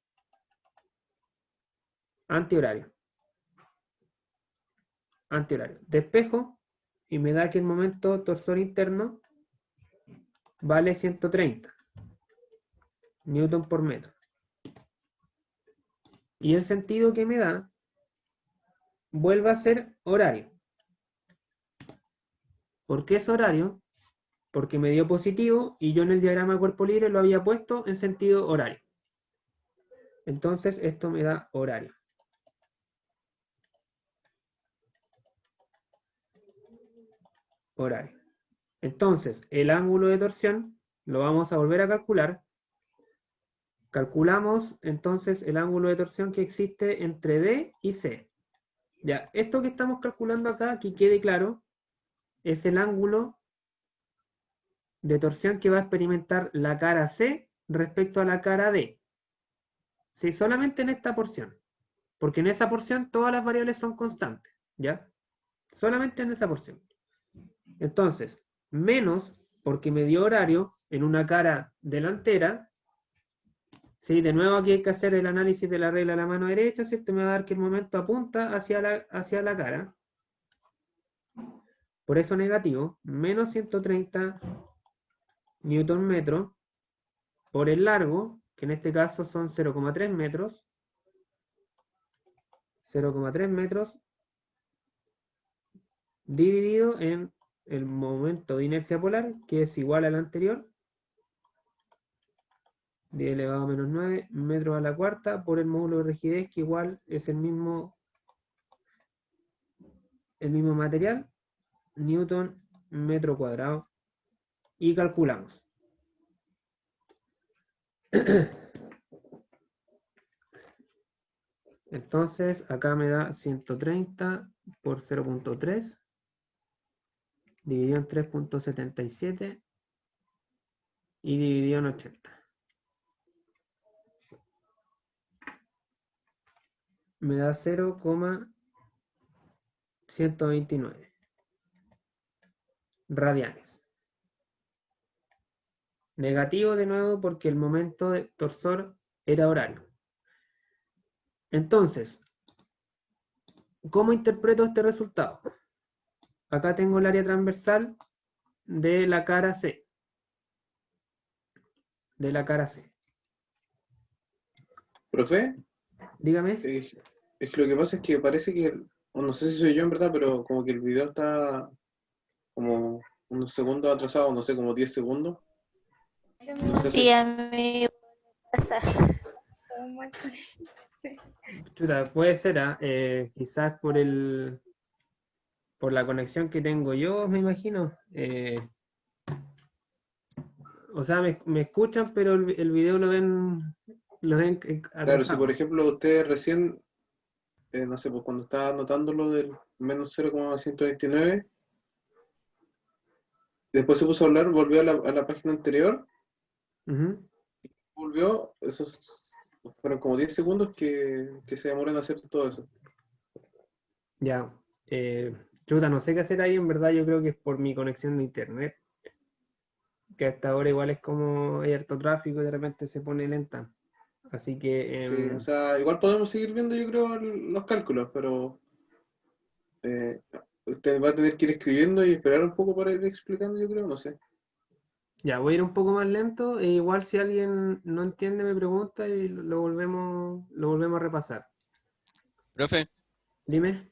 Antihorario. Antihorario. Despejo y me da que el momento torsor interno vale 130 newton por metro. Y el sentido que me da vuelve a ser horario. ¿Por qué es horario? Porque me dio positivo y yo en el diagrama de cuerpo libre lo había puesto en sentido horario. Entonces esto me da horario. Horario. Entonces, el ángulo de torsión lo vamos a volver a calcular. Calculamos entonces el ángulo de torsión que existe entre D y C. Ya, esto que estamos calculando acá, que quede claro, es el ángulo de torsión que va a experimentar la cara C respecto a la cara D. Sí, solamente en esta porción. Porque en esa porción todas las variables son constantes. ¿Ya? Solamente en esa porción. Entonces, menos, porque me dio horario en una cara delantera. Sí, de nuevo aquí hay que hacer el análisis de la regla de la mano derecha, ¿cierto? Me va a dar que el momento apunta hacia la cara. Por eso negativo, menos 130 newton metro por el largo, que en este caso son 0,3 metros. 0,3 metros dividido en el momento de inercia polar, que es igual al anterior, 10 elevado a menos 9 metros a la cuarta por el módulo de rigidez, que igual es el mismo material, newton metro cuadrado, y calculamos. Entonces, acá me da 130 por 0,3 dividido en 3,77 y dividido en 80. Me da 0,129 radianes. Negativo de nuevo porque el momento de torsor era horario. Entonces, ¿cómo interpreto este resultado? Acá tengo el área transversal de la cara C. De la cara C. Profe, Dígame. es que lo que pasa es que parece que, o no sé si soy yo en verdad, pero como que el video está como unos segundos atrasado, no sé, como 10 segundos. No sé Sí, si, a mí pasa. Chuta, puede ser, quizás por la conexión que tengo yo, me imagino. O sea, me escuchan, pero el video lo ven claro, si por atrasado. ejemplo usted recién, no sé, pues cuando estaba anotando lo del menos 0,129, después se puso a hablar, volvió a la página anterior, Ujú. volvió, esos fueron como 10 segundos que se demoran en hacer todo eso. Ya. Chuta, no sé qué hacer ahí, en verdad yo creo que es por mi conexión de internet, que hasta ahora igual es como hay harto tráfico y de repente se pone lenta. Así que, Sí, o sea, igual podemos seguir viendo, yo creo, los cálculos, pero eh, usted va a tener que ir escribiendo y esperar un poco para ir explicando, yo creo, no sé. ya, voy a ir un poco más lento, e igual si alguien no entiende me pregunta y lo volvemos a repasar. Profe, Dime.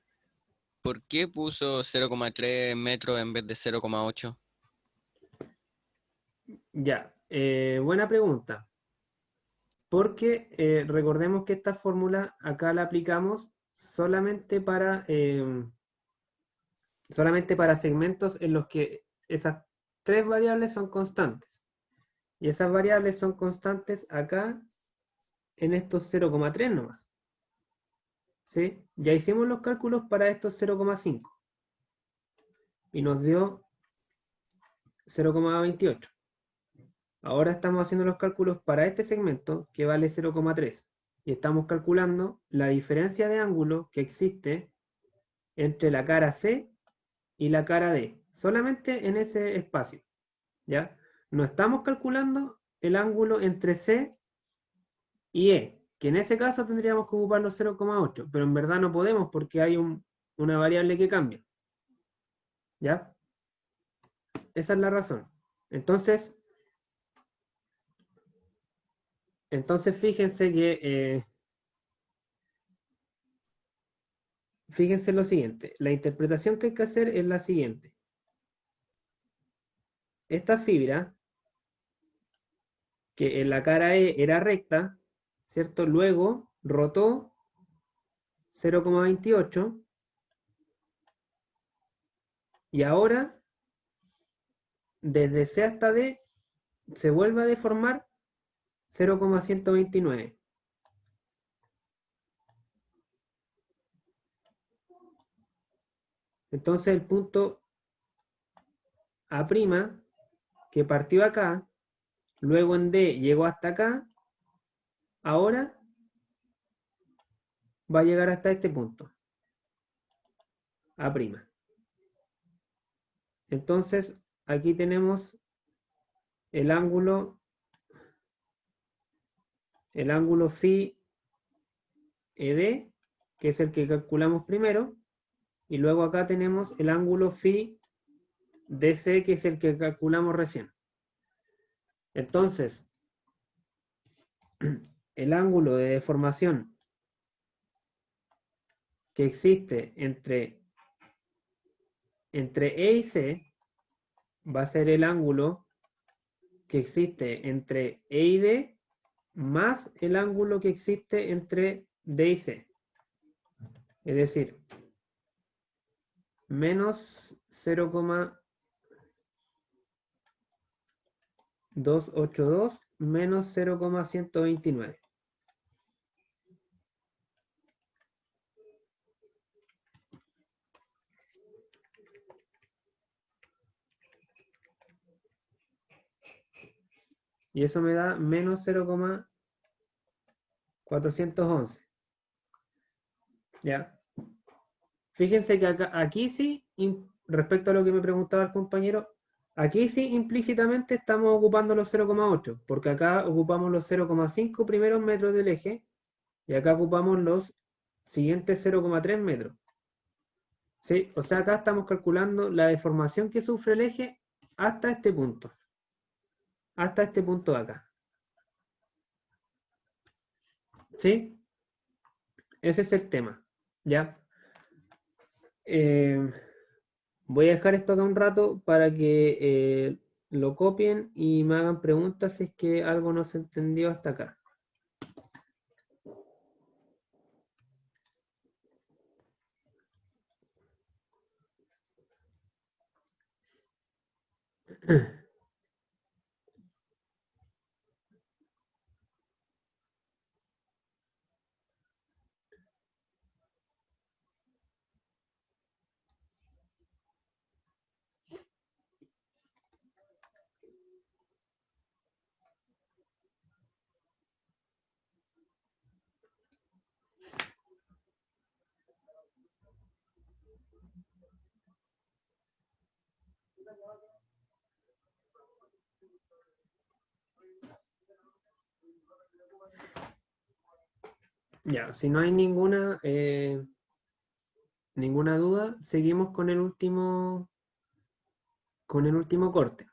¿por qué puso 0,3 metros en vez de 0,8? Ya, buena pregunta. Porque recordemos que esta fórmula acá la aplicamos solamente para segmentos en los que esas tres variables son constantes. Y esas variables son constantes acá en estos 0,3 nomás. ¿Sí? Ya hicimos los cálculos para estos 0,5 y nos dio 0,28. Ahora estamos haciendo los cálculos para este segmento que vale 0,3 y estamos calculando la diferencia de ángulo que existe entre la cara C y la cara D, solamente en ese espacio, ¿ya? No estamos calculando el ángulo entre C y E, que en ese caso tendríamos que ocupar los 0,8, pero en verdad no podemos porque hay una variable que cambia, ¿ya? Esa es la razón. Entonces fíjense que, fíjense lo siguiente, la interpretación que hay que hacer es la siguiente. Esta fibra, que en la cara E era recta, ¿cierto? Luego rotó 0,28 y ahora desde C hasta D se vuelve a deformar 0,129. Entonces el punto A', que partió acá, luego en D llegó hasta acá, ahora va a llegar hasta este punto. A'. Entonces, aquí tenemos el ángulo phi ED, que es el que calculamos primero, y luego acá tenemos el ángulo phi DC, que es el que calculamos recién. Entonces, el ángulo de deformación que existe entre E y C va a ser el ángulo que existe entre E y D más el ángulo que existe entre D y C. Es decir, menos 0,282 menos 0,129. Y eso me da menos 0,411. ¿Ya? Fíjense que aquí sí, respecto a lo que me preguntaba el compañero, aquí sí implícitamente estamos ocupando los 0,8, porque acá ocupamos los 0,5 primeros metros del eje, y acá ocupamos los siguientes 0,3 metros. ¿Sí? O sea, acá estamos calculando la deformación que sufre el eje hasta este punto. Hasta este punto de acá. ¿Sí? Ese es el tema. ¿Ya? Voy a dejar esto acá un rato para que lo copien y me hagan preguntas si es que algo no se entendió hasta acá. Ya, si no hay ninguna duda, seguimos con el último corte,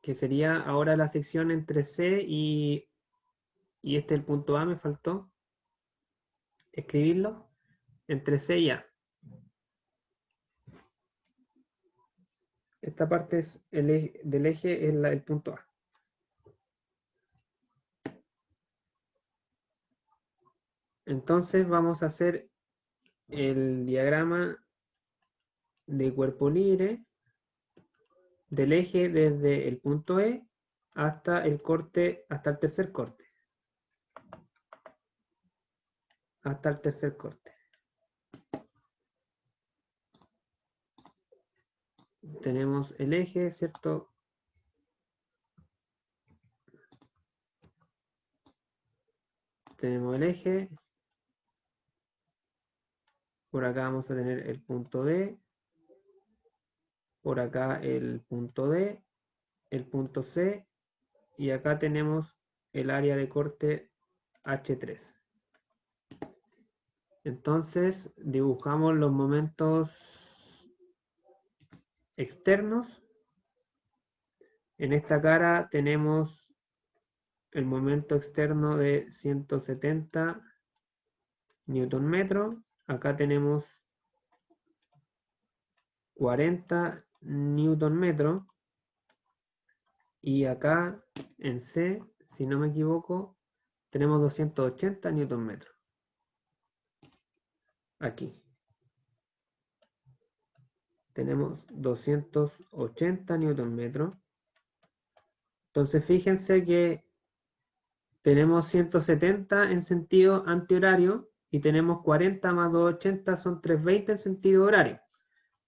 que sería ahora la sección entre C y este el punto A, me faltó escribirlo, entre C y A. Esta parte es del eje, es el punto A. Entonces vamos a hacer el diagrama de cuerpo libre del eje desde el punto E hasta el corte, hasta el tercer corte. Hasta el tercer corte. Tenemos el eje, ¿cierto? Tenemos el eje. Por acá vamos a tener el punto D. Por acá el punto D. El punto C. Y acá tenemos el área de corte H3. Entonces dibujamos los momentos externos. En esta cara tenemos el momento externo de 170 newton metro. Acá tenemos 40 newton metro. Y acá en C, si no me equivoco, tenemos 280 newton metro. Aquí. Tenemos 280 newton metro. Entonces fíjense que tenemos 170 en sentido antihorario y tenemos 40 más 280 son 320 en sentido horario.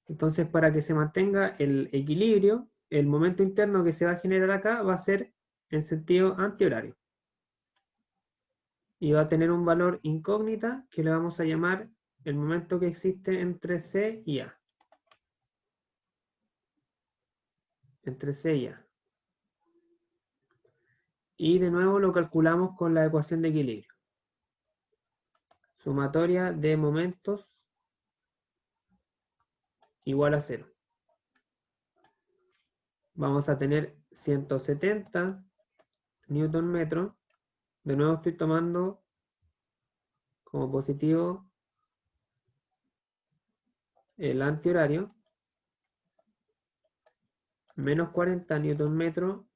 Entonces, para que se mantenga el equilibrio, el momento interno que se va a generar acá va a ser en sentido antihorario. Y va a tener un valor incógnita que le vamos a llamar el momento que existe entre C y A. Entre C y A. Y de nuevo lo calculamos con la ecuación de equilibrio. Sumatoria de momentos igual a 0. Vamos a tener 170 newton metro. De nuevo estoy tomando como positivo el antihorario. Menos 40 newton metro,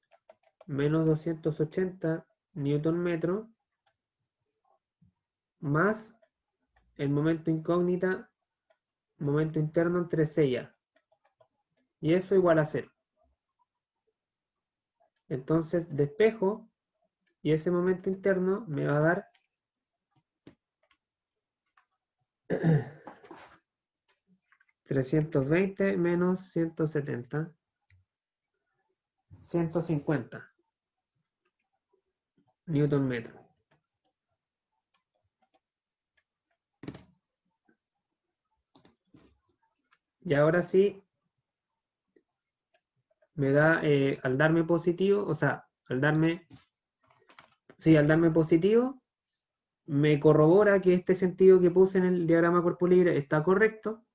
menos 280 newton metro, más el momento incógnita, momento interno entre C y A. Y eso igual a 0. Entonces despejo y ese momento interno me va a dar 320 menos 170, 150 newton metro. Y ahora sí, me da, al darme positivo, o sea, al darme positivo, me corrobora que este sentido que puse en el diagrama cuerpo libre está correcto.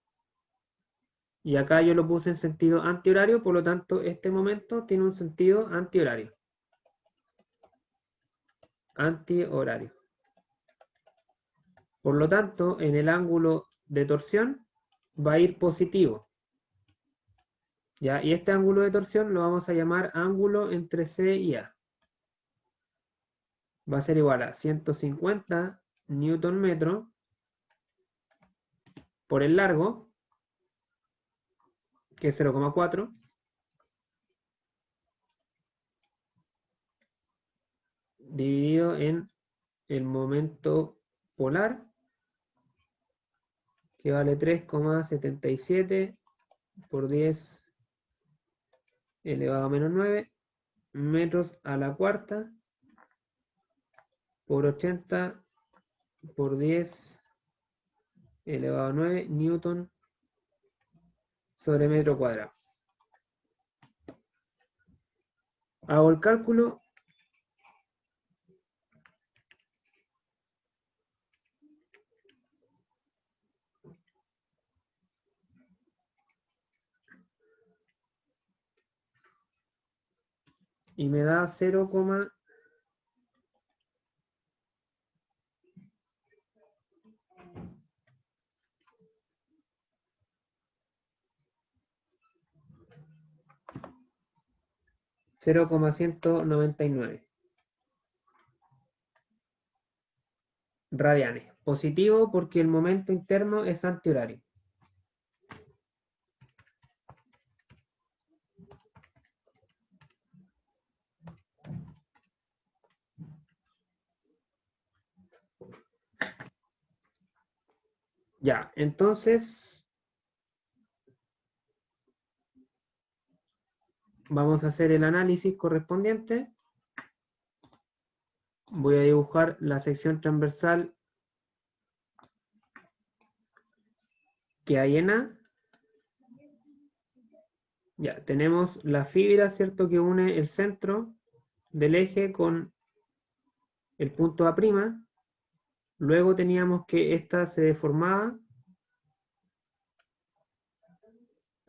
Y acá yo lo puse en sentido antihorario, por lo tanto, este momento tiene un sentido antihorario. Antihorario. Por lo tanto, en el ángulo de torsión va a ir positivo. ¿Ya? Y este ángulo de torsión lo vamos a llamar ángulo entre C y A. Va a ser igual a 150 newton metro por el largo, que es 0,4, dividido en el momento polar, que vale 3,77 por 10 elevado a menos 9 metros a la cuarta por 80 por 10 elevado a 9 newton sobre metro cuadrado. Hago el cálculo. Y me da 0, 0,199 radianes. Positivo porque el momento interno es antihorario. Ya, entonces vamos a hacer el análisis correspondiente. Voy a dibujar la sección transversal que hay en A. Ya, tenemos la fibra, ¿cierto?, que une el centro del eje con el punto A'. Luego teníamos que esta se deformaba,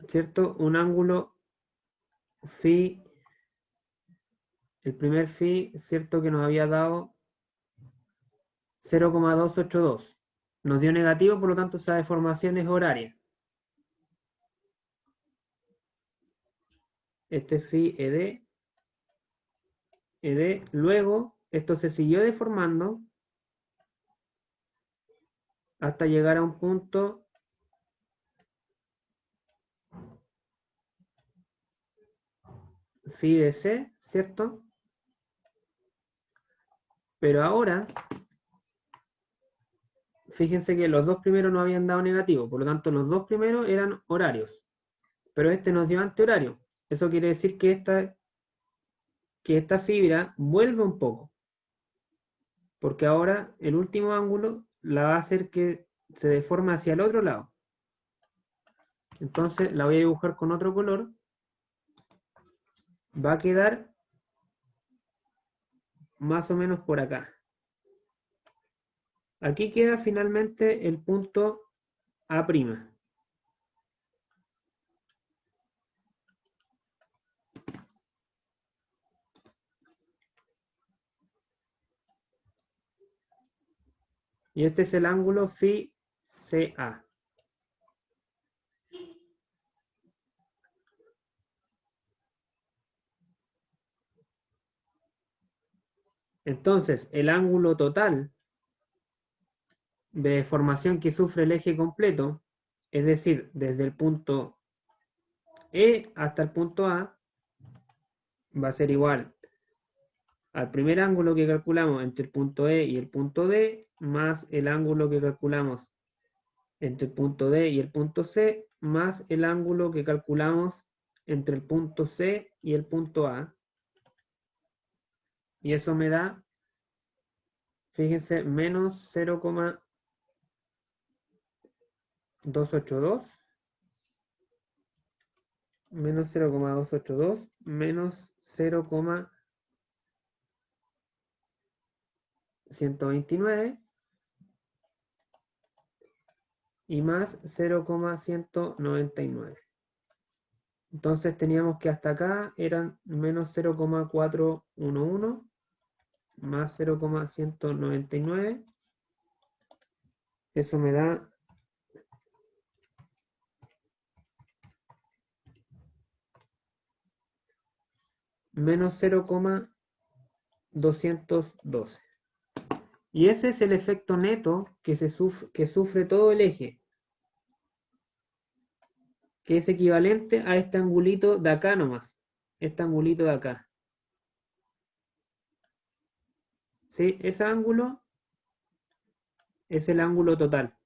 ¿cierto? Un ángulo phi, el primer phi, ¿cierto?, que nos había dado 0,282. Nos dio negativo, por lo tanto esa deformación es horaria. Este es phi ED. Luego, esto se siguió deformando hasta llegar a un punto phi de C, ¿cierto? Pero ahora, fíjense que los dos primeros no habían dado negativo, por lo tanto los dos primeros eran horarios, pero este nos dio antihorario. Eso quiere decir que esta fibra vuelve un poco, porque ahora el último ángulo la va a hacer que se deforme hacia el otro lado. Entonces la voy a dibujar con otro color. Va a quedar más o menos por acá. Aquí queda finalmente el punto A'. Y este es el ángulo phi CA. Entonces, el ángulo total de deformación que sufre el eje completo, es decir, desde el punto E hasta el punto A, va a ser igual al primer ángulo que calculamos entre el punto E y el punto D, más el ángulo que calculamos entre el punto D y el punto C, más el ángulo que calculamos entre el punto C y el punto A. Y eso me da, fíjense, menos 0,282, menos 0,282, menos 0,129 y más 0,199. Entonces teníamos que hasta acá eran menos 0,411 más 0,199. Eso me da menos 0,212. Y ese es el efecto neto que sufre todo el eje, que es equivalente a este angulito de acá nomás, este angulito de acá. ¿Sí? Ese ángulo es el ángulo total,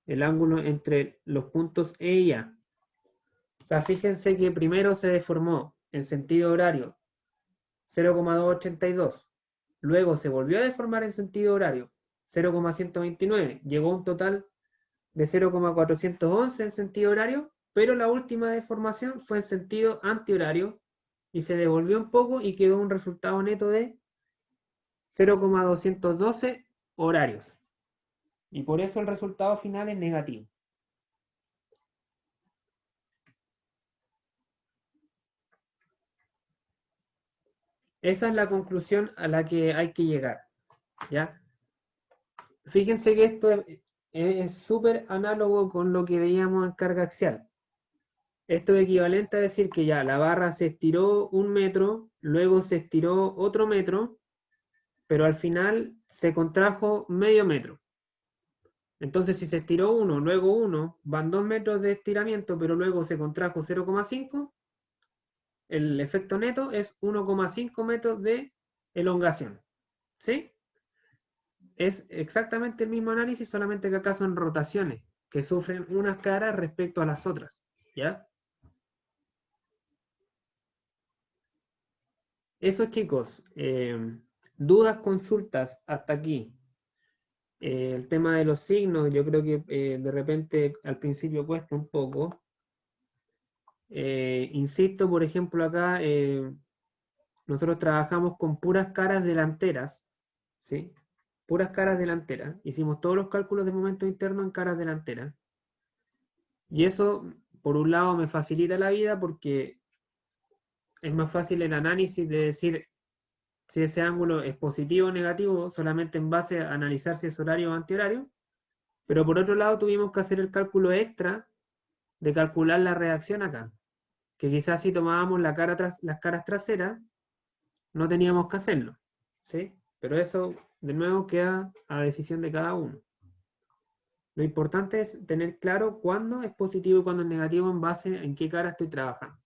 el ángulo entre los puntos E y A. O sea, fíjense que primero se deformó en sentido horario 0,282, luego se volvió a deformar en sentido horario 0,129, llegó a un total de 0,411 en sentido horario, pero la última deformación fue en sentido antihorario y se devolvió un poco y quedó un resultado neto de 0,212 horarios. Y por eso el resultado final es negativo. Esa es la conclusión a la que hay que llegar, ¿ya? Fíjense que esto es súper análogo con lo que veíamos en carga axial. Esto es equivalente a decir que ya la barra se estiró 1 metro, luego se estiró otro metro, pero al final se contrajo medio metro. Entonces, si se estiró 1, luego 1, van 2 metros de estiramiento, pero luego se contrajo 0,5, el efecto neto es 1,5 metros de elongación. ¿Sí? Es exactamente el mismo análisis, solamente que acá son rotaciones que sufren unas caras respecto a las otras. ¿Ya? Eso, chicos. Dudas, consultas hasta aquí. El tema de los signos, yo creo que de repente al principio cuesta un poco. Insisto, por ejemplo, acá nosotros trabajamos con puras caras delanteras, ¿sí? Puras caras delanteras. Hicimos todos los cálculos de momento interno en caras delanteras. Y eso, por un lado, me facilita la vida porque es más fácil el análisis de decir si ese ángulo es positivo o negativo, solamente en base a analizar si es horario o antihorario. Pero por otro lado, tuvimos que hacer el cálculo extra de calcular la reacción acá. Que quizás si tomábamos las caras traseras, no teníamos que hacerlo. ¿Sí? Pero eso, de nuevo, queda a decisión de cada uno. Lo importante es tener claro cuándo es positivo y cuándo es negativo en base en qué cara estoy trabajando.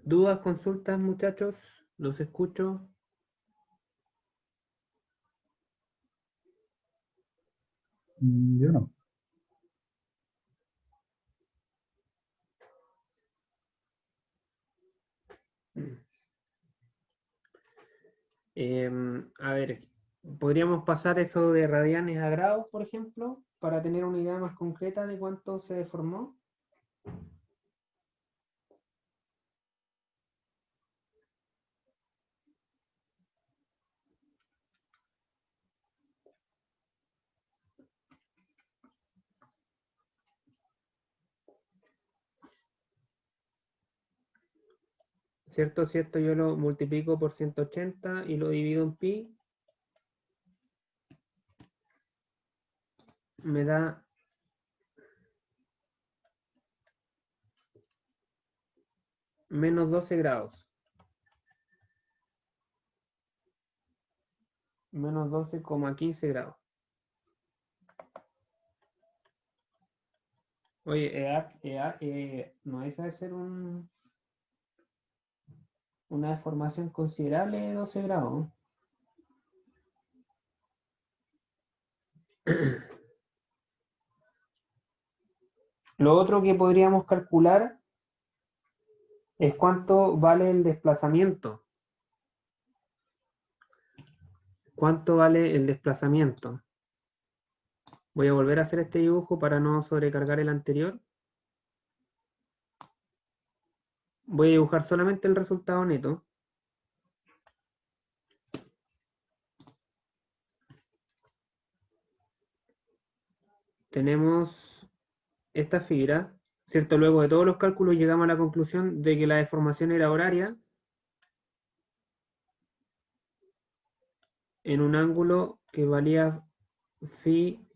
¿Dudas, consultas, muchachos? ¿Los escucho? Yo no. A ver, podríamos pasar eso de radianes a grados, por ejemplo, para tener una idea más concreta de cuánto se deformó. ¿Cierto? Si esto yo lo multiplico por 180 y lo divido en pi, me da menos 12 grados. Menos 12,15 grados. Oye, no deja de ser una deformación considerable de 12 grados. Lo otro que podríamos calcular es cuánto vale el desplazamiento. ¿Cuánto vale el desplazamiento? Voy a volver a hacer este dibujo para no sobrecargar el anterior. Voy a dibujar solamente el resultado neto. Tenemos esta fibra, ¿cierto? Luego de todos los cálculos llegamos a la conclusión de que la deformación era horaria en un ángulo que valía phi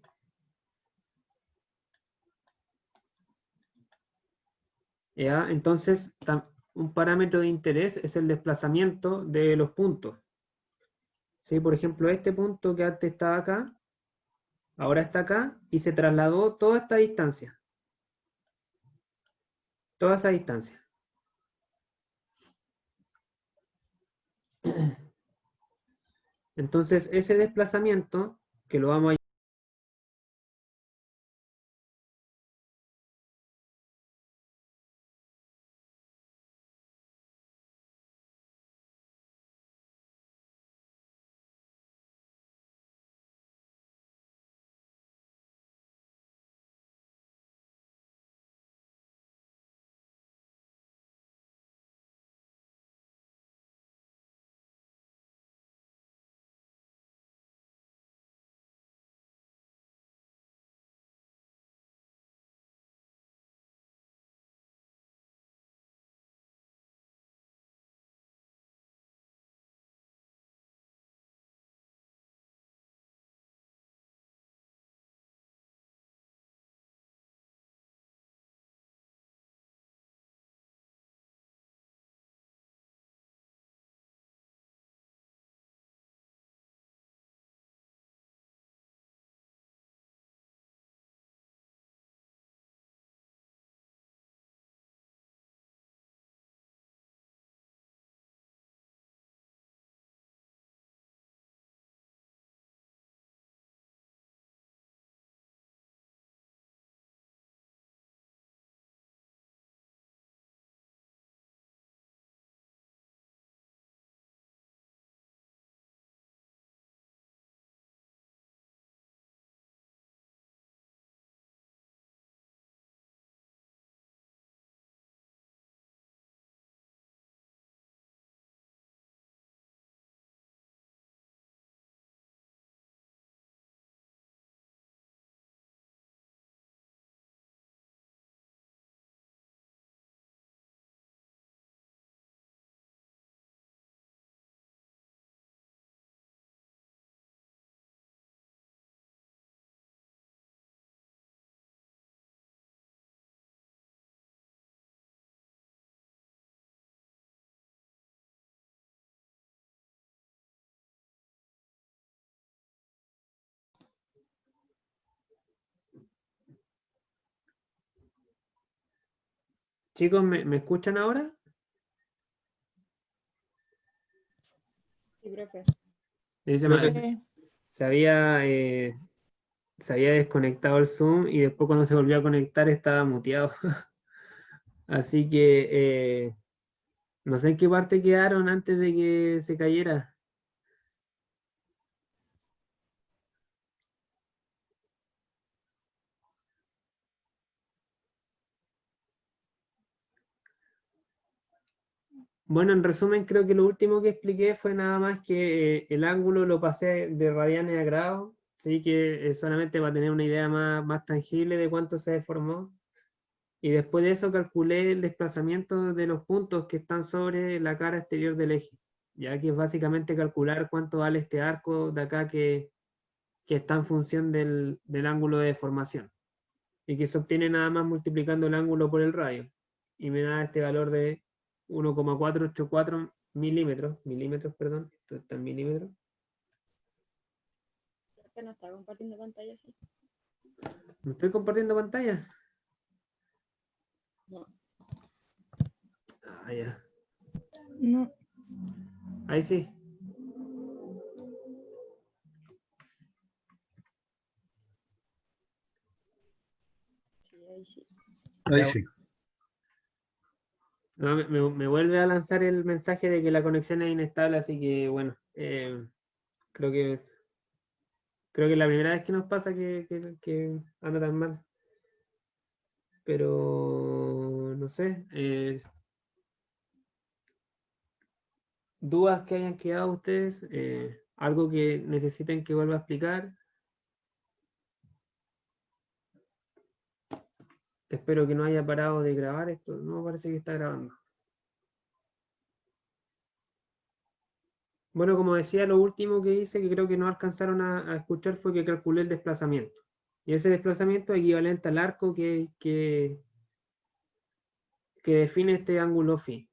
¿ya? Entonces, un parámetro de interés es el desplazamiento de los puntos. ¿Sí? Por ejemplo, este punto que antes estaba acá, ahora está acá y se trasladó toda esta distancia. Toda esa distancia. Entonces, ese desplazamiento, que lo vamos a Chicos, ¿me escuchan ahora? Sí, profe. Dice, Profe. se había desconectado el Zoom y después cuando se volvió a conectar estaba muteado. Así que no sé en qué parte quedaron antes de que se cayera. Bueno, en resumen, creo que lo último que expliqué fue nada más que el ángulo lo pasé de radianes a grados, así que solamente va a tener una idea más tangible de cuánto se deformó. Y después de eso calculé el desplazamiento de los puntos que están sobre la cara exterior del eje, ya que es básicamente calcular cuánto vale este arco de acá que está en función del ángulo de deformación, y que se obtiene nada más multiplicando el ángulo por el radio, y me da este valor de 1,484 milímetros, perdón, esto está en milímetros. Profe, no está compartiendo pantalla, sí. ¿No estoy compartiendo pantalla? No. Ah, ya. No. Ahí sí. Sí, ahí sí. Ahí Ya, sí. no, me vuelve a lanzar el mensaje de que la conexión es inestable, así que bueno, creo que es la primera vez que nos pasa que anda tan mal. Pero no sé, dudas que hayan quedado ustedes, algo que necesiten que vuelva a explicar. Espero que no haya parado de grabar esto, no parece que está grabando. Bueno, como decía, lo último que hice, que creo que no alcanzaron a escuchar, fue que calculé el desplazamiento. Y ese desplazamiento es equivalente al arco que define este ángulo phi.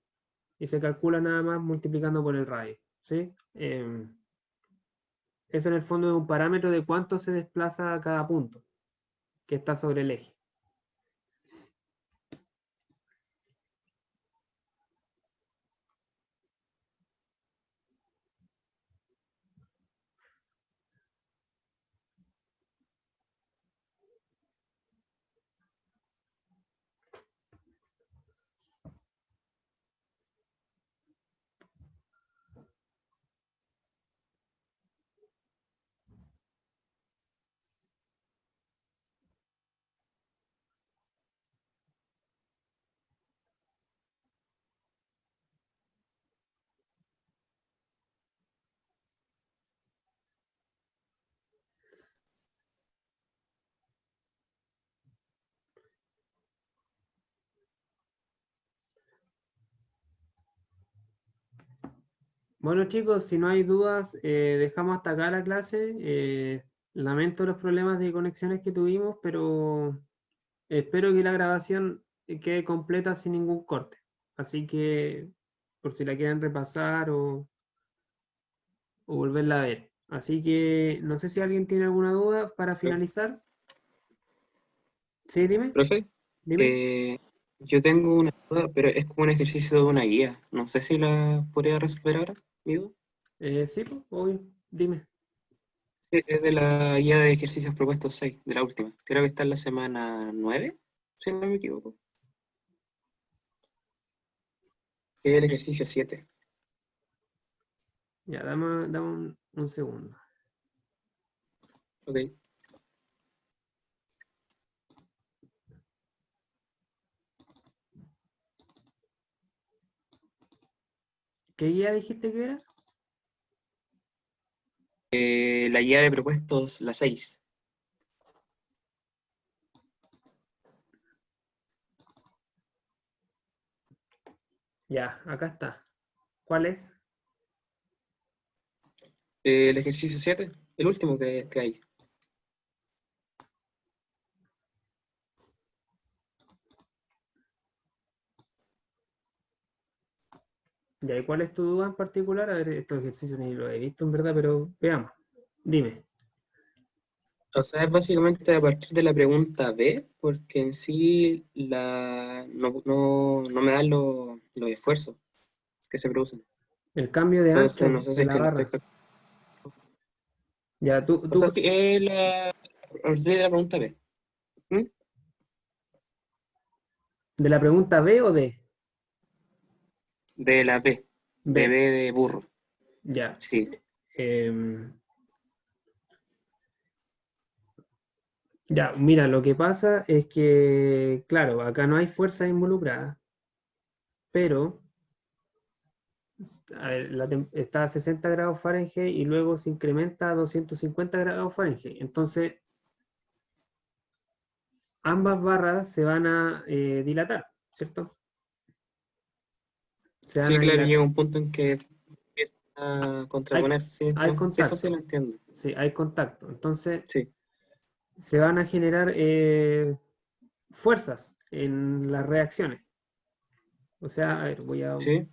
Y se calcula nada más multiplicando por el radio. ¿Sí? Eso en el fondo es un parámetro de cuánto se desplaza cada punto que está sobre el eje. Bueno chicos, si no hay dudas, dejamos hasta acá la clase. Lamento los problemas de conexiones que tuvimos, pero espero que la grabación quede completa sin ningún corte. Así que por si la quieren repasar o volverla a ver. Así que no sé si alguien tiene alguna duda para finalizar. Sí, dime, Profe, dime. yo tengo una duda, pero es como un ejercicio de una guía. No sé si la podría resolver ahora, amigo. Sí, pues, obvio, dime. Sí, es de la guía de ejercicios propuestos 6, de la última. Creo que está en la semana 9, si no me equivoco. Es el ejercicio 7. Ya, dame un segundo. Ok. ¿Qué guía dijiste que era? La guía de propuestos, la 6. Ya, acá está. ¿Cuál es? El ejercicio 7, el último que hay. Ya, ¿y cuál es tu duda en particular? A ver, estos ejercicios ni los he visto en verdad, pero veamos. Dime. O sea, es básicamente a partir de la pregunta B, porque en sí no me dan los esfuerzos que se producen. El cambio de Entonces, no ancho sé si de es la que no estoy... barra. Ya, O sea, sí, es a partir de la pregunta B. ¿Mm? ¿de la pregunta B o D? De la B, de B B, de burro. ya. Sí, Em, ya, mira, lo que pasa es que, claro, acá no hay fuerza involucrada, pero a ver, está a 60 grados Fahrenheit y luego se incrementa a 250 grados Fahrenheit. Entonces, ambas barras se van a dilatar, ¿cierto? Se van sí, a claro, dilatar. llega un punto en que empieza a Hay, contraponer. Sí, hay sí, eso sí contacto, lo entiendo. sí, hay contacto. Entonces, Sí, se van a generar fuerzas en las reacciones. O sea, a ver, voy a... sí.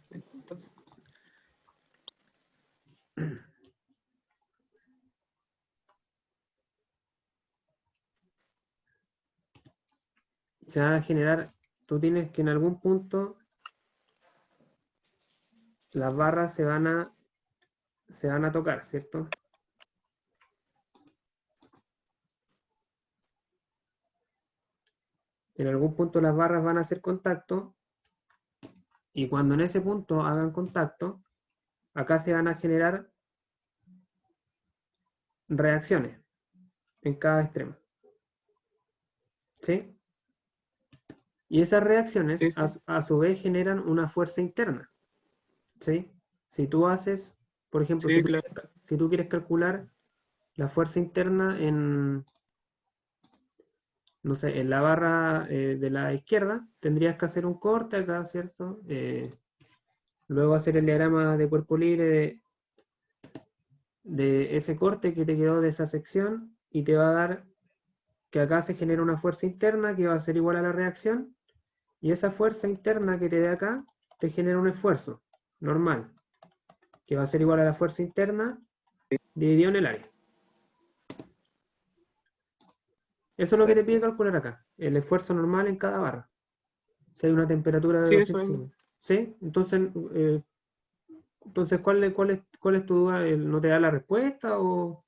Se van a generar, tú tienes que en algún punto las barras se van a tocar, ¿cierto? En algún punto las barras van a hacer contacto y cuando en ese punto hagan contacto, acá se van a generar reacciones en cada extremo. ¿Sí? Y esas reacciones Sí, sí. a su vez generan una fuerza interna. ¿Sí? Si tú haces, por ejemplo, Sí, claro. si tú quieres calcular la fuerza interna en, no sé, en la barra de la izquierda, tendrías que hacer un corte acá, ¿cierto? Luego hacer el diagrama de cuerpo libre de ese corte que te quedó de esa sección y te va a dar que acá se genera una fuerza interna que va a ser igual a la reacción y esa fuerza interna que te dé acá te genera un esfuerzo normal que va a ser igual a la fuerza interna dividido en el área. Eso es lo que te pide Exacto. calcular acá, el esfuerzo normal en cada barra. Si hay una temperatura de Sí, eso mismo. 250. ¿Sí? Entonces ¿cuál es tu duda? ¿No te da la respuesta o...?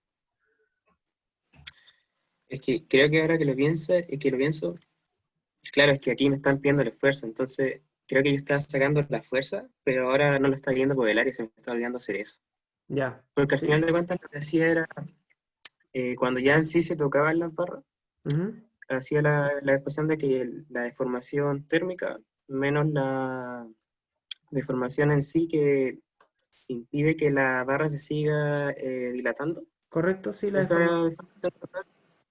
Es que creo que ahora que lo pienso, claro, es que aquí me están pidiendo el esfuerzo, entonces creo que yo estaba sacando la fuerza, pero ahora no lo está viendo por el área, se me está olvidando hacer eso. Ya. Porque al ¿Sí? final de cuentas lo que hacía era, cuando ya en sí se tocaban las barras, Ujú. hacía la ecuación de que la deformación térmica menos la deformación en sí que impide que la barra se siga dilatando, ¿Correcto? Sí, la esa deformación. deformación total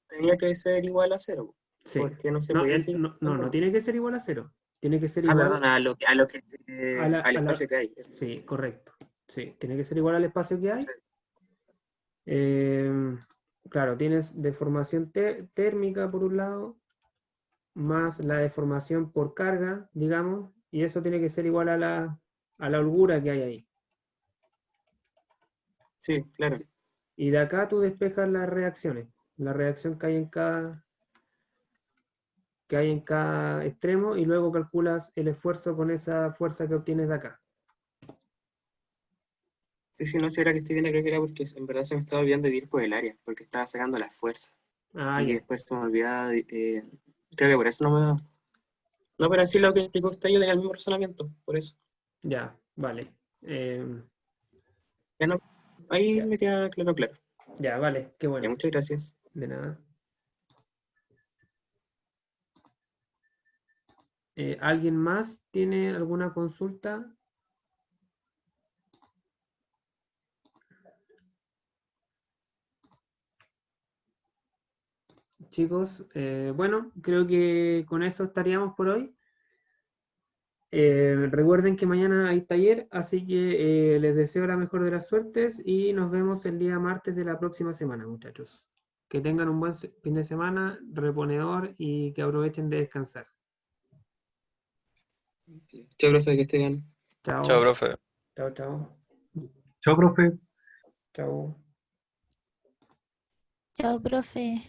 tenía que ser igual a cero, Sí. porque no se No, podía seguir no dando. tiene que ser igual a cero. Tiene que ser Ah, igual perdón, a lo que al a la... espacio que hay. Sí, correcto. Sí, tiene que ser igual al espacio que hay. Sí, Eh, claro, tienes deformación térmica por un lado, más la deformación por carga, digamos, y eso tiene que ser igual a la holgura que hay ahí. sí, claro. Y de acá tú despejas las reacciones, la reacción que hay en cada extremo y luego calculas el esfuerzo con esa fuerza que obtienes de acá. Sí, sí, no sé, ahora que estoy viendo creo que era porque en verdad se me estaba olvidando vivir por el área, porque estaba sacando la fuerza. Ah, Y ya, después se me olvidaba, creo que por eso no me da. No, pero así lo que explicó usted, yo tenía el mismo razonamiento, por eso. ya, vale. Ya no, ahí Ya, me queda claro, claro. ya, vale, qué Ya, bueno. muchas gracias. De nada. ¿Alguien más tiene alguna consulta? Chicos, bueno, creo que con eso estaríamos por hoy. Recuerden que mañana hay taller, así que les deseo la mejor de las suertes y nos vemos el día martes de la próxima semana, muchachos. Que tengan un buen fin de semana, reponedor y que aprovechen de descansar. Chao, profe, que esté bien. Chao, Chao, profe. chao, chao, Chao, profe. chao. Chao, profe.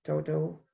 Chau, chau.